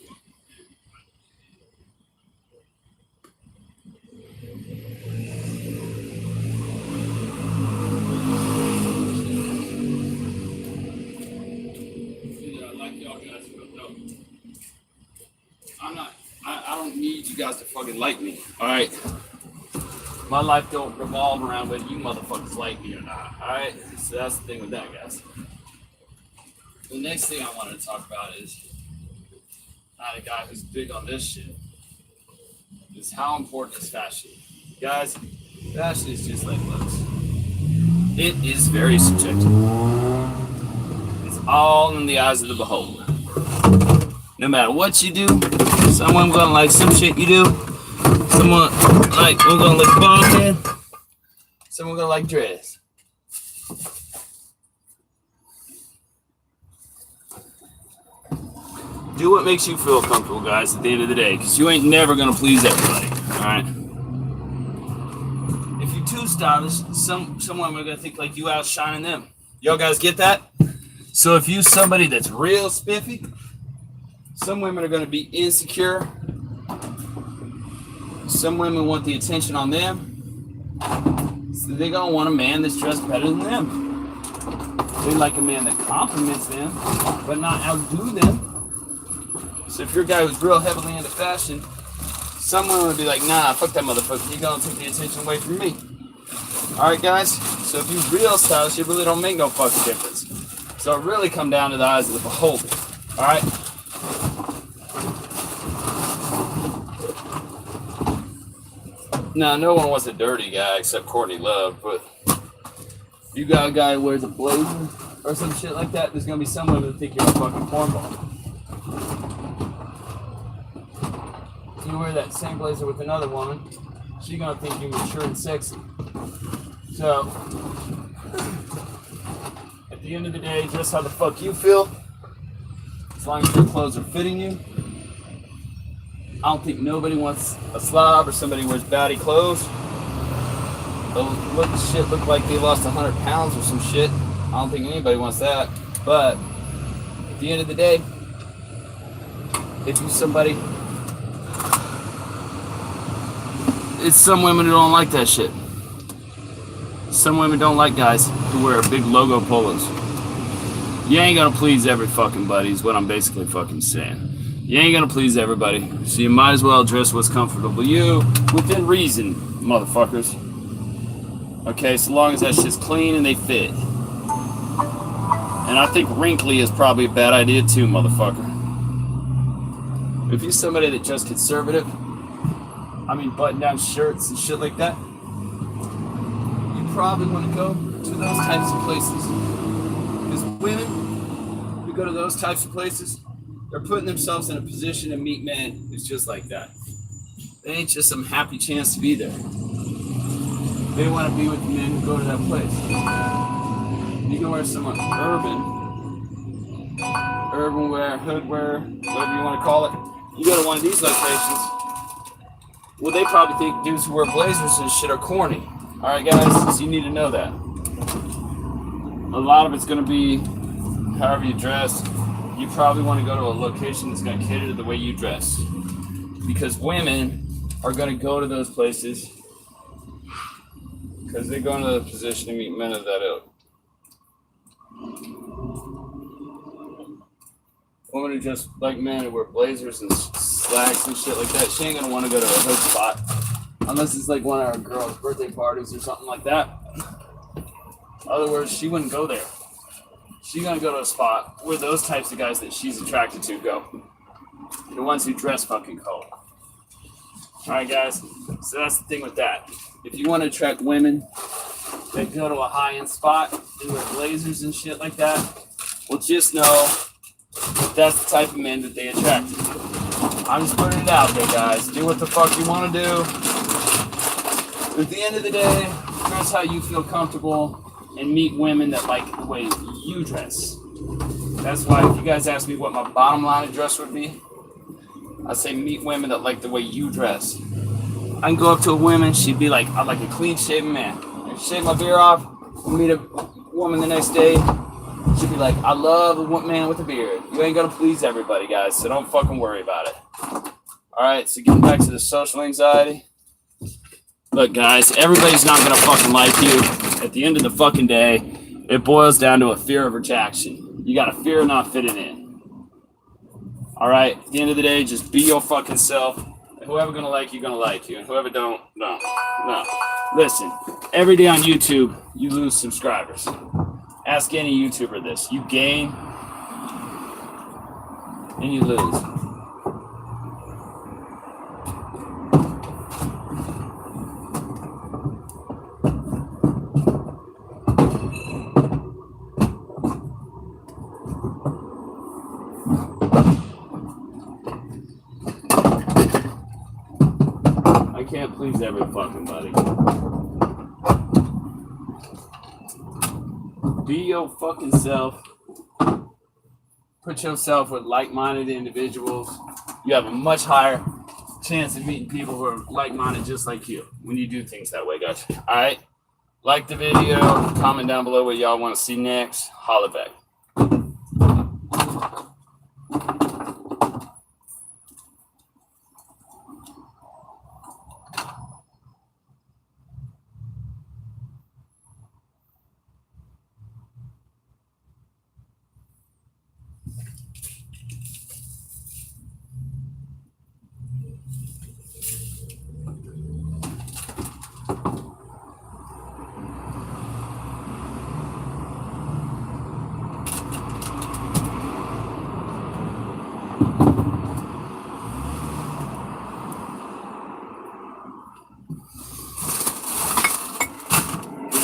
I like y'all guys, but no. I don't need you guys to fucking like me. Alright? My life don't revolve around whether you motherfuckers like me or not, alright? So that's the thing with that, guys. The next thing I wanted to talk about is a guy who's big on this shit. Is how important is fashion. Guys, fashion is just like looks. It is very subjective. It's all in the eyes of the beholder. No matter what you do, someone gonna like some shit you do. Someone like we're gonna look bald head. Someone gonna like dress. Do what makes you feel comfortable, guys. At the end of the day, because you ain't never gonna please everybody. All right. If you're too stylish, someone are gonna think like you outshining them. Y'all guys get that? So if you somebody that's real spiffy, some women are gonna be insecure. Some women want the attention on them. So they're going to want a man that's dressed better than them. They like a man that compliments them, but not outdo them. So if you're a guy who's real heavily into fashion, some women would be like, nah, fuck that motherfucker. You're going to take the attention away from me. All right, guys? So if you're real stylish, you really don't make no fucking difference. So it really come down to the eyes of the beholder. All right? Now, no one wants a dirty guy except Courtney Love, but if you got a guy who wears a blazer or some shit like that, there's going to be someone that think you're a fucking cornball. If you wear that same blazer with another woman, she's going to think you're mature and sexy. So, at the end of the day, just how the fuck you feel, as long as your clothes are fitting you. I don't think nobody wants a slob or somebody who wears baggy clothes. They'll look like they lost 100 pounds or some shit. I don't think anybody wants that. But at the end of the day, if you're somebody, it's some women who don't like that shit. Some women don't like guys who wear big logo polos. You ain't gonna please every fucking buddy is what I'm basically fucking saying. You ain't gonna please everybody, so you might as well dress what's comfortable you, within reason, motherfuckers. Okay, so long as that shit's clean and they fit. And I think wrinkly is probably a bad idea too, motherfucker. If you're somebody that just conservative, button-down shirts and shit like that, you probably want to go to those types of places. Because women who go to those types of places, they're putting themselves in a position to meet men who's just like that. They ain't just some happy chance to be there. They want to be with the men who go to that place. You can wear some urban wear, hood wear, whatever you want to call it. You go to one of these locations, well, they probably think dudes who wear blazers and shit are corny. All right, guys, so you need to know that. A lot of it's going to be however you dress. You probably want to go to a location that's going to cater to the way you dress. Because women are going to go to those places because they go into the position to meet men of that ilk. Women who just like men who wear blazers and slacks and shit like that, she ain't gonna want to go to a hood spot unless it's like one of our girls' birthday parties or something like that. In other words, she wouldn't go there. She's gonna go to a spot where those types of guys that she's attracted to go. The ones who dress fucking cold. Alright, guys, so that's the thing with that. If you want to attract women that go to a high-end spot and wear blazers and shit like that, well, just know that's the type of men that they attract. I'm just putting it out there, guys. Do what the fuck you want to do. At the end of the day, dress how you feel comfortable and meet women that like the way you dress. That's why if you guys ask me what my bottom line of dress would be, I say meet women that like the way you dress. I can go up to a woman, she'd be like, I like a clean shaven man. I shave my beard off, meet a woman the next day, she'd be like, I love a man with a beard. You ain't gonna please everybody, guys, so don't fucking worry about it. Alright, so getting back to the social anxiety. Look, guys, everybody's not gonna fucking like you. At the end of the fucking day, it boils down to a fear of rejection. You got a fear of not fitting in. Alright, at the end of the day, just be your fucking self. Whoever gonna like you, and whoever don't, no. Listen, every day on YouTube, you lose subscribers. Ask any YouTuber this. You gain and you lose. I can't please every fucking buddy. Be your fucking self. Put yourself with like-minded individuals. You have a much higher chance of meeting people who are like-minded just like you when you do things that way, guys. Alright? Like the video, comment down below what y'all want to see next. Holla back.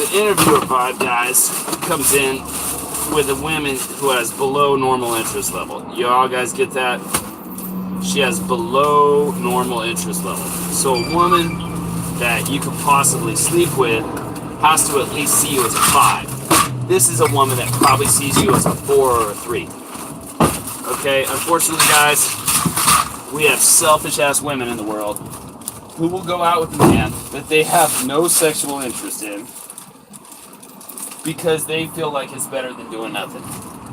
The interviewer vibe, guys, comes in with a woman who has below normal interest level. Y'all guys get that? She has below normal interest level. So a woman that you could possibly sleep with has to at least see you as a 5. This is a woman that probably sees you as a 4 or a 3. Okay, unfortunately, guys, we have selfish-ass women in the world who will go out with a man that they have no sexual interest in because they feel like it's better than doing nothing.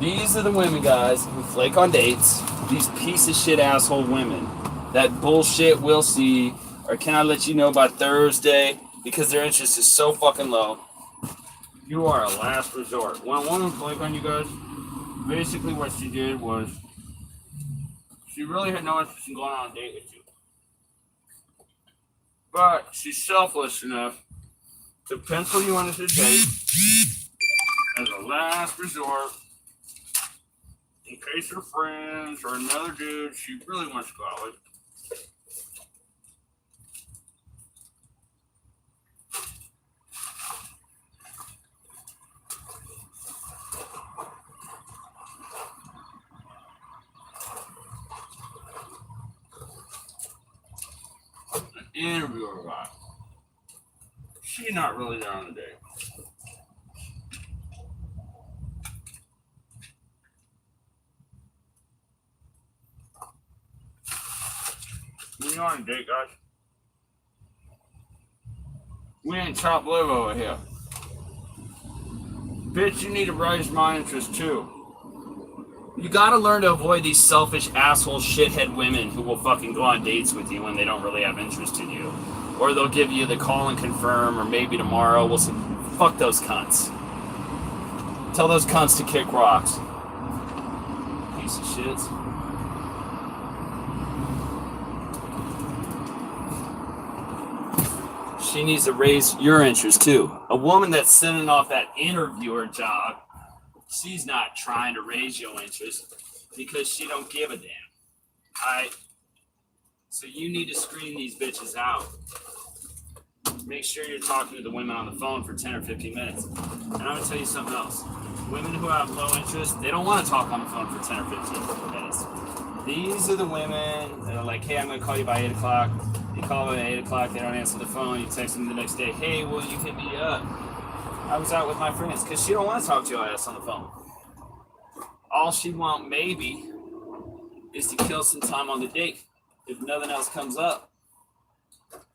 These are the women, guys, who flake on dates. These piece of shit asshole women. That bullshit we'll see, or can I let you know by Thursday, because their interest is so fucking low. You are a last resort. When a woman flake on you guys, basically what she did was she really had no interest in going on a date with you. But she's selfless enough to pencil you into a date as a last resort in case her friends or another dude she really wants to go out with interviewer guy. She's not really there on the date. You on a date, guys? We ain't chopped liver over here. Bitch, you need to raise my interest too. You gotta learn to avoid these selfish asshole shithead women who will fucking go on dates with you when they don't really have interest in you. Or they'll give you the call and confirm, or maybe tomorrow we'll see. Fuck those cunts. Tell those cunts to kick rocks. Piece of shits. She needs to raise your interest too. A woman that's sending off that interviewer job, she's not trying to raise your interest because she don't give a damn. Alright? So you need to screen these bitches out. Make sure you're talking to the women on the phone for 10 or 15 minutes. And I'm going to tell you something else. Women who have low interest, they don't want to talk on the phone for 10 or 15 minutes. These are the women that are like, hey, I'm going to call you by 8 o'clock. You call them at 8 o'clock, they don't answer the phone. You text them the next day, hey, will you hit me up? I was out with my friends, because she don't want to talk to your ass on the phone. All she want, maybe, is to kill some time on the date if nothing else comes up.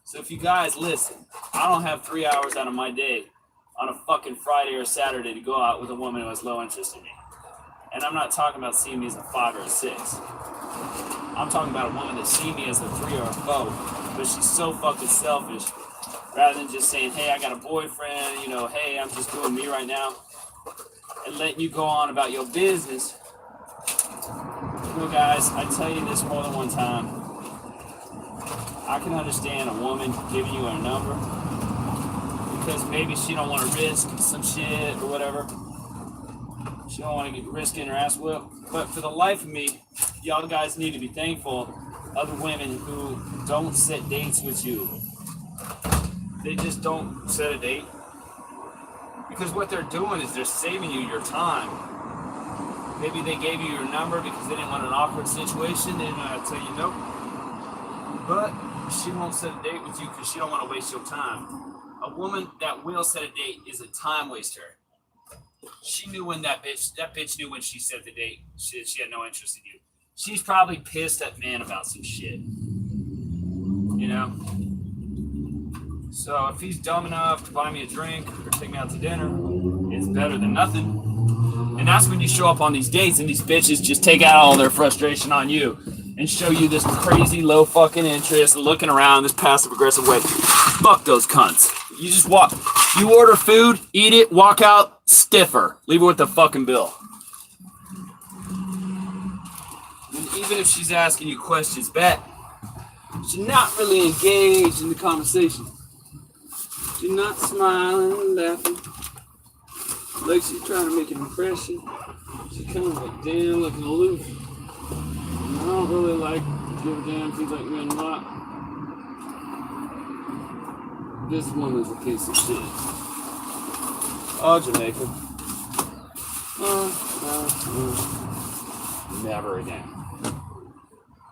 So if you guys listen, I don't have 3 hours out of my day on a fucking Friday or Saturday to go out with a woman who has low interest in me. And I'm not talking about seeing me as a 5 or a 6. I'm talking about a woman that sees me as a 3 or a 4, but she's so fucking selfish. Rather than just saying, hey, I got a boyfriend, you know, hey, I'm just doing me right now, and letting you go on about your business. You know, guys, I tell you this more than one time. I can understand a woman giving you a number because maybe she don't want to risk some shit or whatever. She don't want to get risk in her ass whipped. But for the life of me, y'all guys need to be thankful of the women who don't set dates with you. They just don't set a date. Because what they're doing is they're saving you your time. Maybe they gave you your number because they didn't want an awkward situation. They didn't know how to tell you no. But she won't set a date with you because she don't want to waste your time. A woman that will set a date is a time waster. She knew when that bitch knew when she set the date. She had no interest in you. She's probably pissed at man about some shit. You know? So if he's dumb enough to buy me a drink or take me out to dinner, it's better than nothing. And that's when you show up on these dates and these bitches just take out all their frustration on you and show you this crazy low fucking interest and looking around this passive aggressive way. Fuck those cunts. You just walk. You order food, eat it, walk out, stiffer. Leave her with the fucking bill. And even if she's asking you questions back, she's not really engaged in the conversation. She's not smiling and laughing like she's trying to make an impression. She's kind of like damn looking aloof. And I don't really like to give a damn if you like me or not. This woman's a piece of shit. Oh, Jamaica. Never again.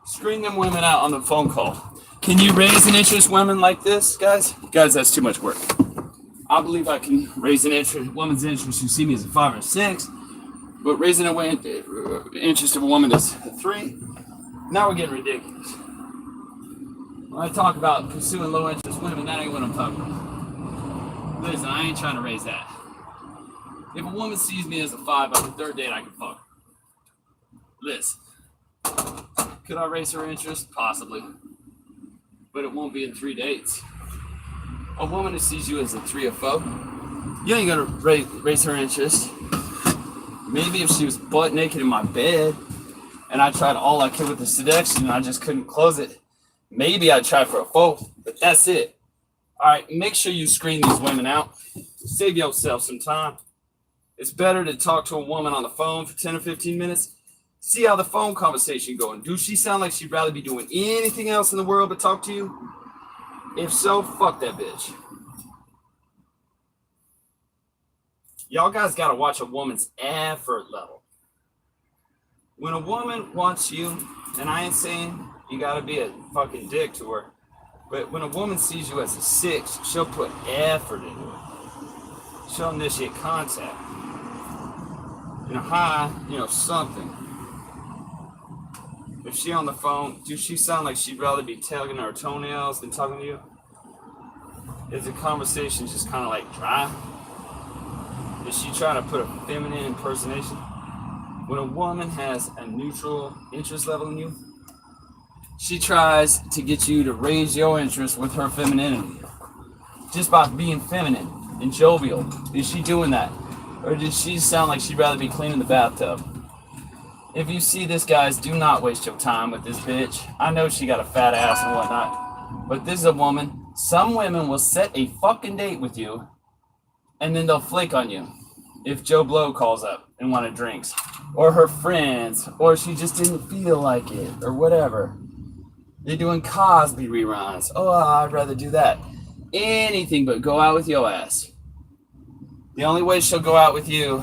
Screen them women out on the phone call. Can you raise an interest women like this, guys? Guys, that's too much work. I believe I can raise an woman's interest who see me as a 5 or 6, but raising an interest of a woman that's a 3, now we're getting ridiculous. When I talk about pursuing low interest women, that ain't what I'm talking about. Listen, I ain't trying to raise that. If a woman sees me as a 5 on the 3rd date, I can fuck her. Listen, could I raise her interest? Possibly. But it won't be in 3 dates. A woman who sees you as a 3 or 4, you ain't gonna raise her interest. Maybe if she was butt naked in my bed and I tried all I could with the seduction and I just couldn't close it, maybe I'd try for a 4, but that's it. All right, make sure you screen these women out. Save yourself some time. It's better to talk to a woman on the phone for 10 or 15 minutes. See how the phone conversation going. Do she sound like she'd rather be doing anything else in the world but talk to you? If so, fuck that bitch. Y'all guys gotta watch a woman's effort level. When a woman wants you, and I ain't saying you gotta be a fucking dick to her, But when a woman sees you as a 6, she'll put effort into it. She'll initiate contact. And a high, something. If she on the phone, does she sound like she'd rather be tugging her toenails than talking to you? Is the conversation just kind of like dry? Is she trying to put a feminine impersonation? When a woman has a neutral interest level in you, she tries to get you to raise your interest with her femininity. Just by being feminine and jovial. Is she doing that? Or does she sound like she'd rather be cleaning the bathtub? If you see this, guys, do not waste your time with this bitch. I know she got a fat ass and whatnot, but this is a woman. Some women will set a fucking date with you, and then they'll flake on you if Joe Blow calls up and wanted drinks, or her friends, or she just didn't feel like it, or whatever. They're doing Cosby reruns. Oh, I'd rather do that. Anything but go out with your ass. The only way she'll go out with you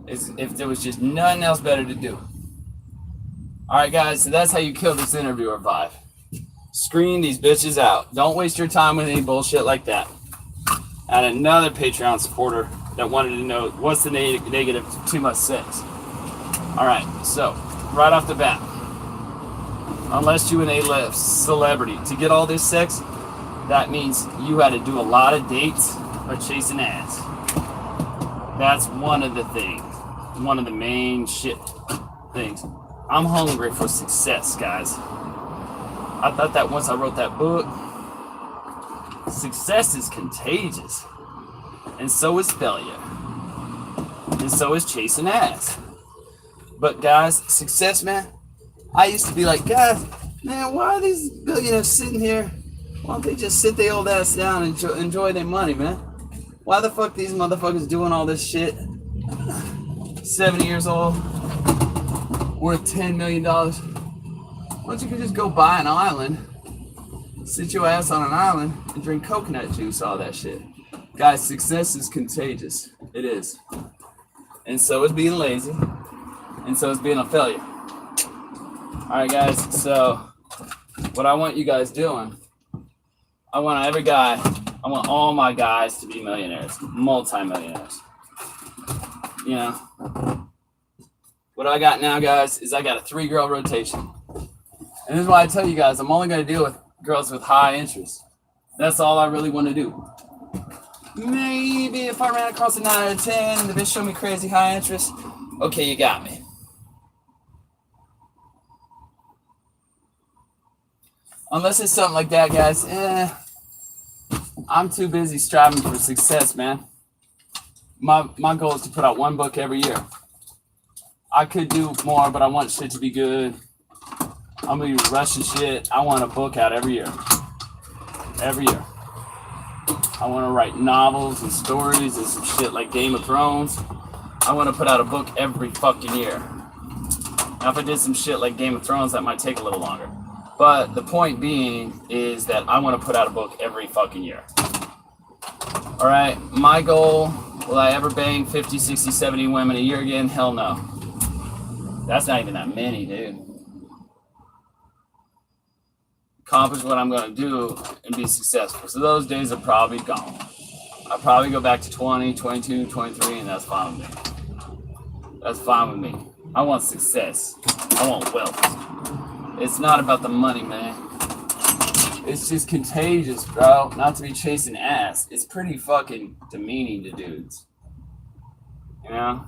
is if there was just nothing else better to do. Alright, guys, so that's how you kill this interviewer vibe. Screen these bitches out. Don't waste your time with any bullshit like that. And another Patreon supporter that wanted to know what's the negative to too much sex. Alright, so right off the bat, unless you're an A-list celebrity, to get all this sex, that means you had to do a lot of dates or chasing ads. That's one of the things. One of the main shit things. I'm hungry for success, guys. I thought that once I wrote that book. Success is contagious. And so is failure. And so is chasing ass. But guys, success, man, I used to be like, guys, man, why are these billionaires sitting here? Why don't they just sit their old ass down and enjoy their money, man? Why the fuck these motherfuckers doing all this shit? 70 years old, worth $10 million. Why don't you just go buy an island, sit your ass on an island, and drink coconut juice, all that shit. Guys, success is contagious. It is. And so is being lazy. And so is being a failure. Alright, guys, so what I want you guys doing, I want all my guys to be millionaires, multi-millionaires. You know, what I got now, guys, is I got a 3-girl rotation. And this is why I tell you guys, I'm only going to deal with girls with high interest. That's all I really want to do. Maybe if I ran across a 9 out of 10 and the bitch showed me crazy high interest, okay, you got me. Unless it's something like that, guys, I'm too busy striving for success, man. My goal is to put out 1 book every year. I could do more, but I want shit to be good. I'm gonna be rushing shit. I want a book out every year. Every year. I want to write novels and stories and some shit like Game of Thrones. I want to put out a book every fucking year. Now, if I did some shit like Game of Thrones, that might take a little longer. But the point being is that I want to put out a book every fucking year. All right, my goal, will I ever bang 50, 60, 70 women a year again? Hell no. That's not even that many, dude. Accomplish what I'm going to do and be successful. So those days are probably gone. I'll probably go back to 20, 22, 23, and that's fine with me. That's fine with me. I want success. I want wealth. It's not about the money, man. It's just contagious, bro. Not to be chasing ass. It's pretty fucking demeaning to dudes. You know?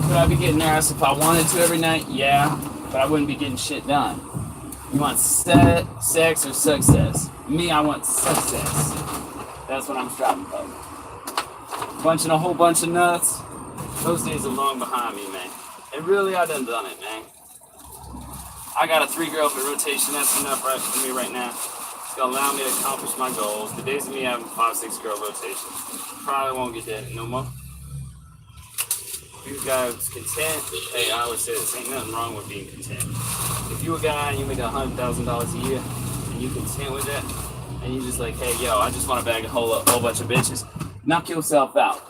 Could I be getting ass if I wanted to every night? Yeah, but I wouldn't be getting shit done. You want sex or success? Me, I want success. That's what I'm striving for. Bunching a whole bunch of nuts, those days are long behind me, man. And really, I done it, man. I got a 3-girlfriend rotation. That's enough for me right now. It's gonna allow me to accomplish my goals. The days of me having 5-6 girl rotation probably won't get that no more. If you guys content, hey, I always say this, ain't nothing wrong with being content. If you a guy and you make $100,000 a year and you content with that, and you just like, hey, yo, I just want to bag a whole bunch of bitches, knock yourself out.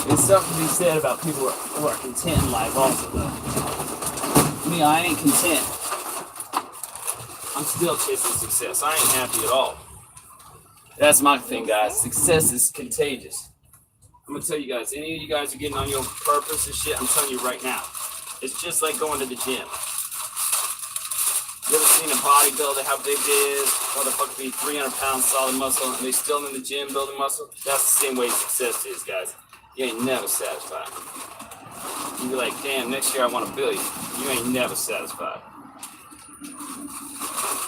There's something to be said about people who are content in life also, though. Me, I ain't content. I'm still chasing success. I ain't happy at all. That's my thing, guys. Success is contagious. I'm gonna tell you guys, any of you guys are getting on your purpose and shit, I'm telling you right now. It's just like going to the gym. You ever seen a bodybuilder, how big they is? Motherfucker be 300 pounds solid muscle and they still in the gym building muscle? That's the same way success is, guys. You ain't never satisfied. You be like, damn, next year I want $1 billion. You ain't never satisfied.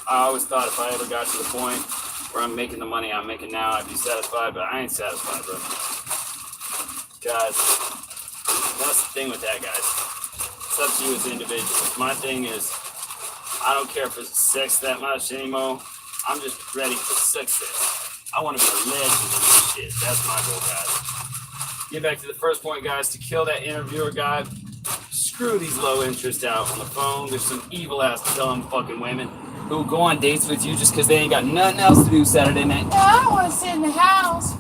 I always thought if I ever got to the point where I'm making the money I'm making now, I'd be satisfied, but I ain't satisfied, bro. Guys, that's the thing with that, guys. It's up to you as individuals. My thing is, I don't care if it's sex that much anymore. I'm just ready for success. I want to be a legend in this shit. That's my goal, guys. Get back to the first point, guys. To kill that interviewer guy, screw these low interest out on the phone. There's some evil-ass, dumb fucking women who go on dates with you just because they ain't got nothing else to do Saturday night. No, I don't want to sit in the house.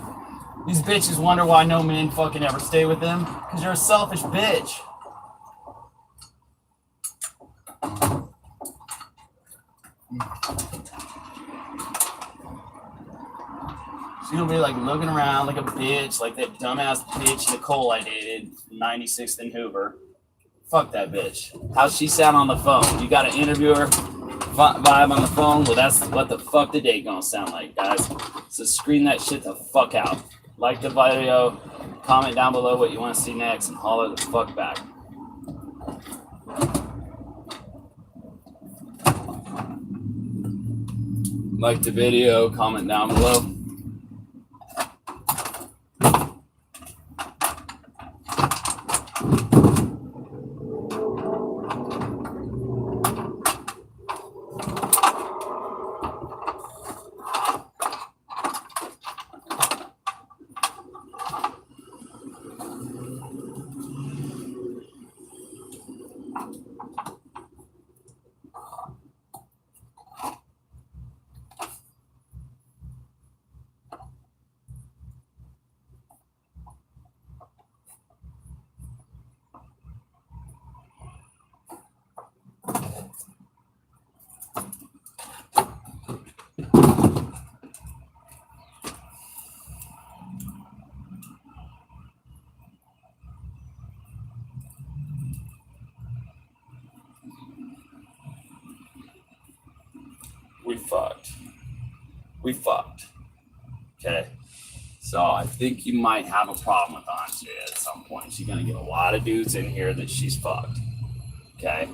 These bitches wonder why no men fucking ever stay with them. Because you're a selfish bitch. She's gonna be like looking around like a bitch, like that dumbass bitch Nicole I dated, 96th and Hoover. Fuck that bitch. How's she sound on the phone? You got an interviewer vibe on the phone? Well, that's what the fuck the date gonna sound like, guys. So screen that shit the fuck out. Like the video, comment down below what you want to see next, and holler the fuck back. Like the video, comment down below. We fucked. Okay. So I think you might have a problem with Andrea at some point. She's gonna get a lot of dudes in here that she's fucked. Okay.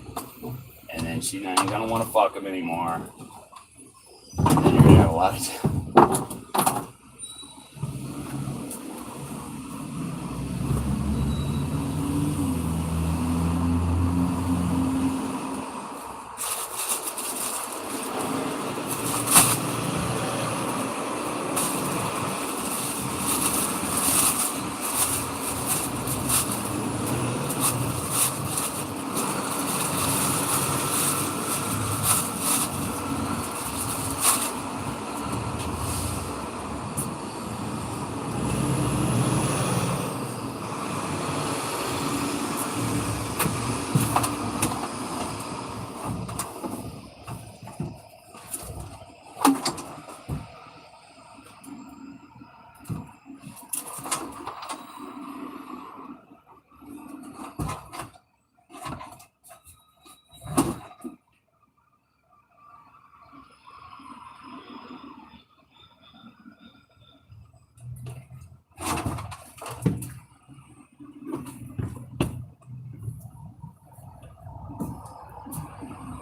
And then she ain't gonna want to fuck them anymore. And then you're gonna have a lot of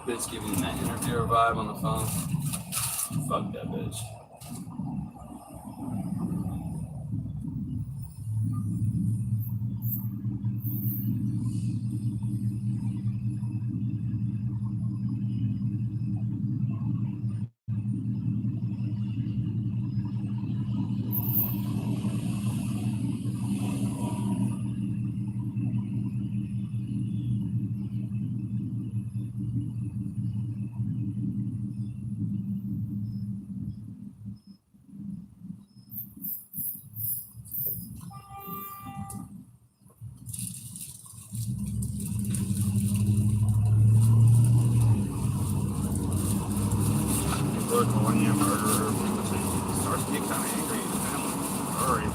bitch giving me that interviewer vibe on the phone. Fuck that bitch. They're calling you a murderer. It starts to get kind of angry in the family. Hurry.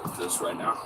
Fuck this right now.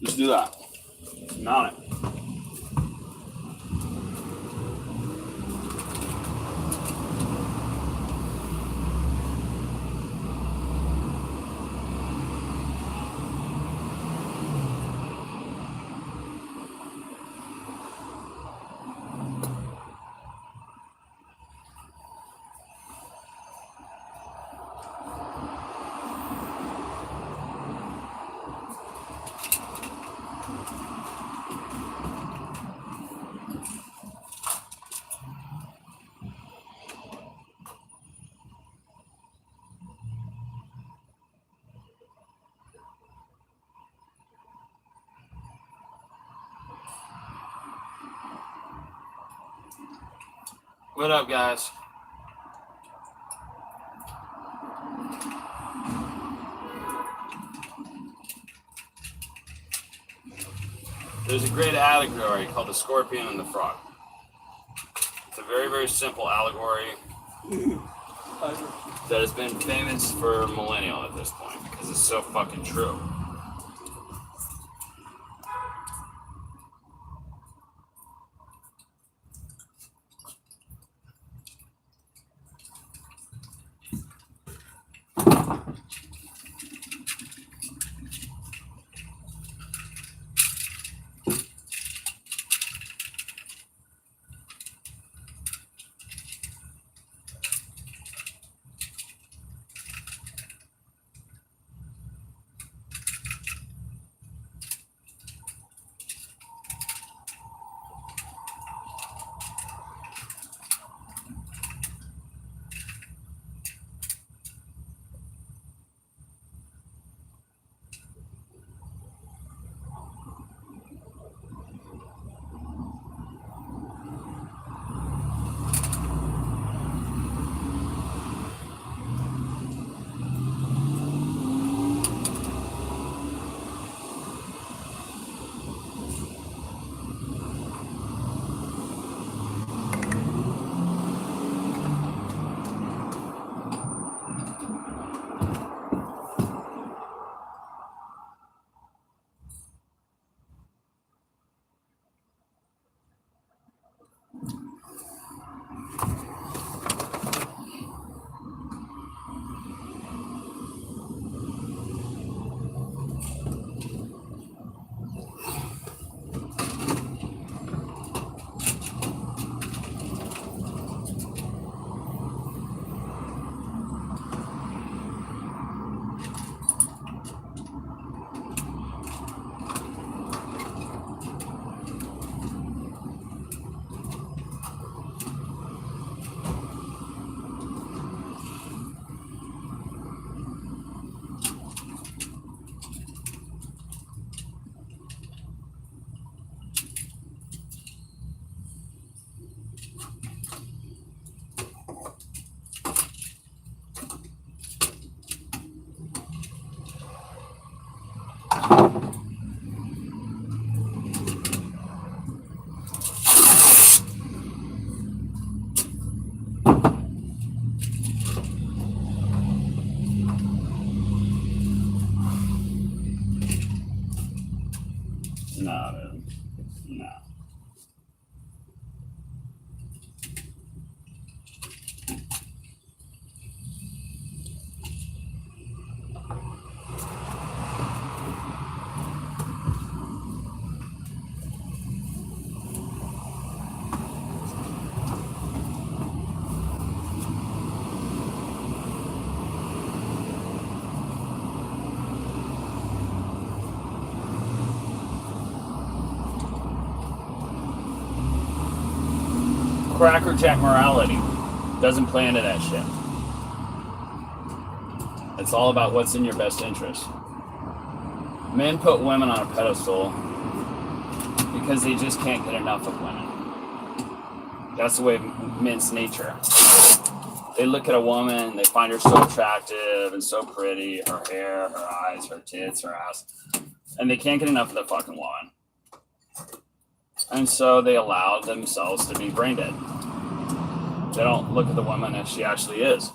Let's do that. Mount it. What up, guys? There's a great allegory called The Scorpion and the Frog. It's a very, very simple allegory that has been famous for millennial at this point because it's so fucking true. No, man. No. Crackerjack morality doesn't play into that shit. It's all about what's in your best interest. Men put women on a pedestal because they just can't get enough of women. That's the way men's nature. They look at a woman, they find her so attractive and so pretty, her hair, her eyes, her tits, her ass, and they can't get enough of the fucking woman. And so they allow themselves to be brain dead. They don't look at the woman as she actually is.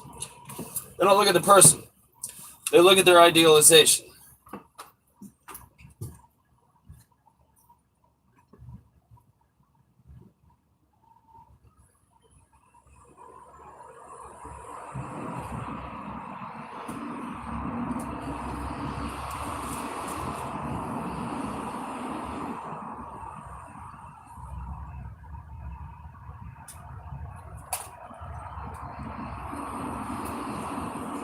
They don't look at the person. They look at their idealization.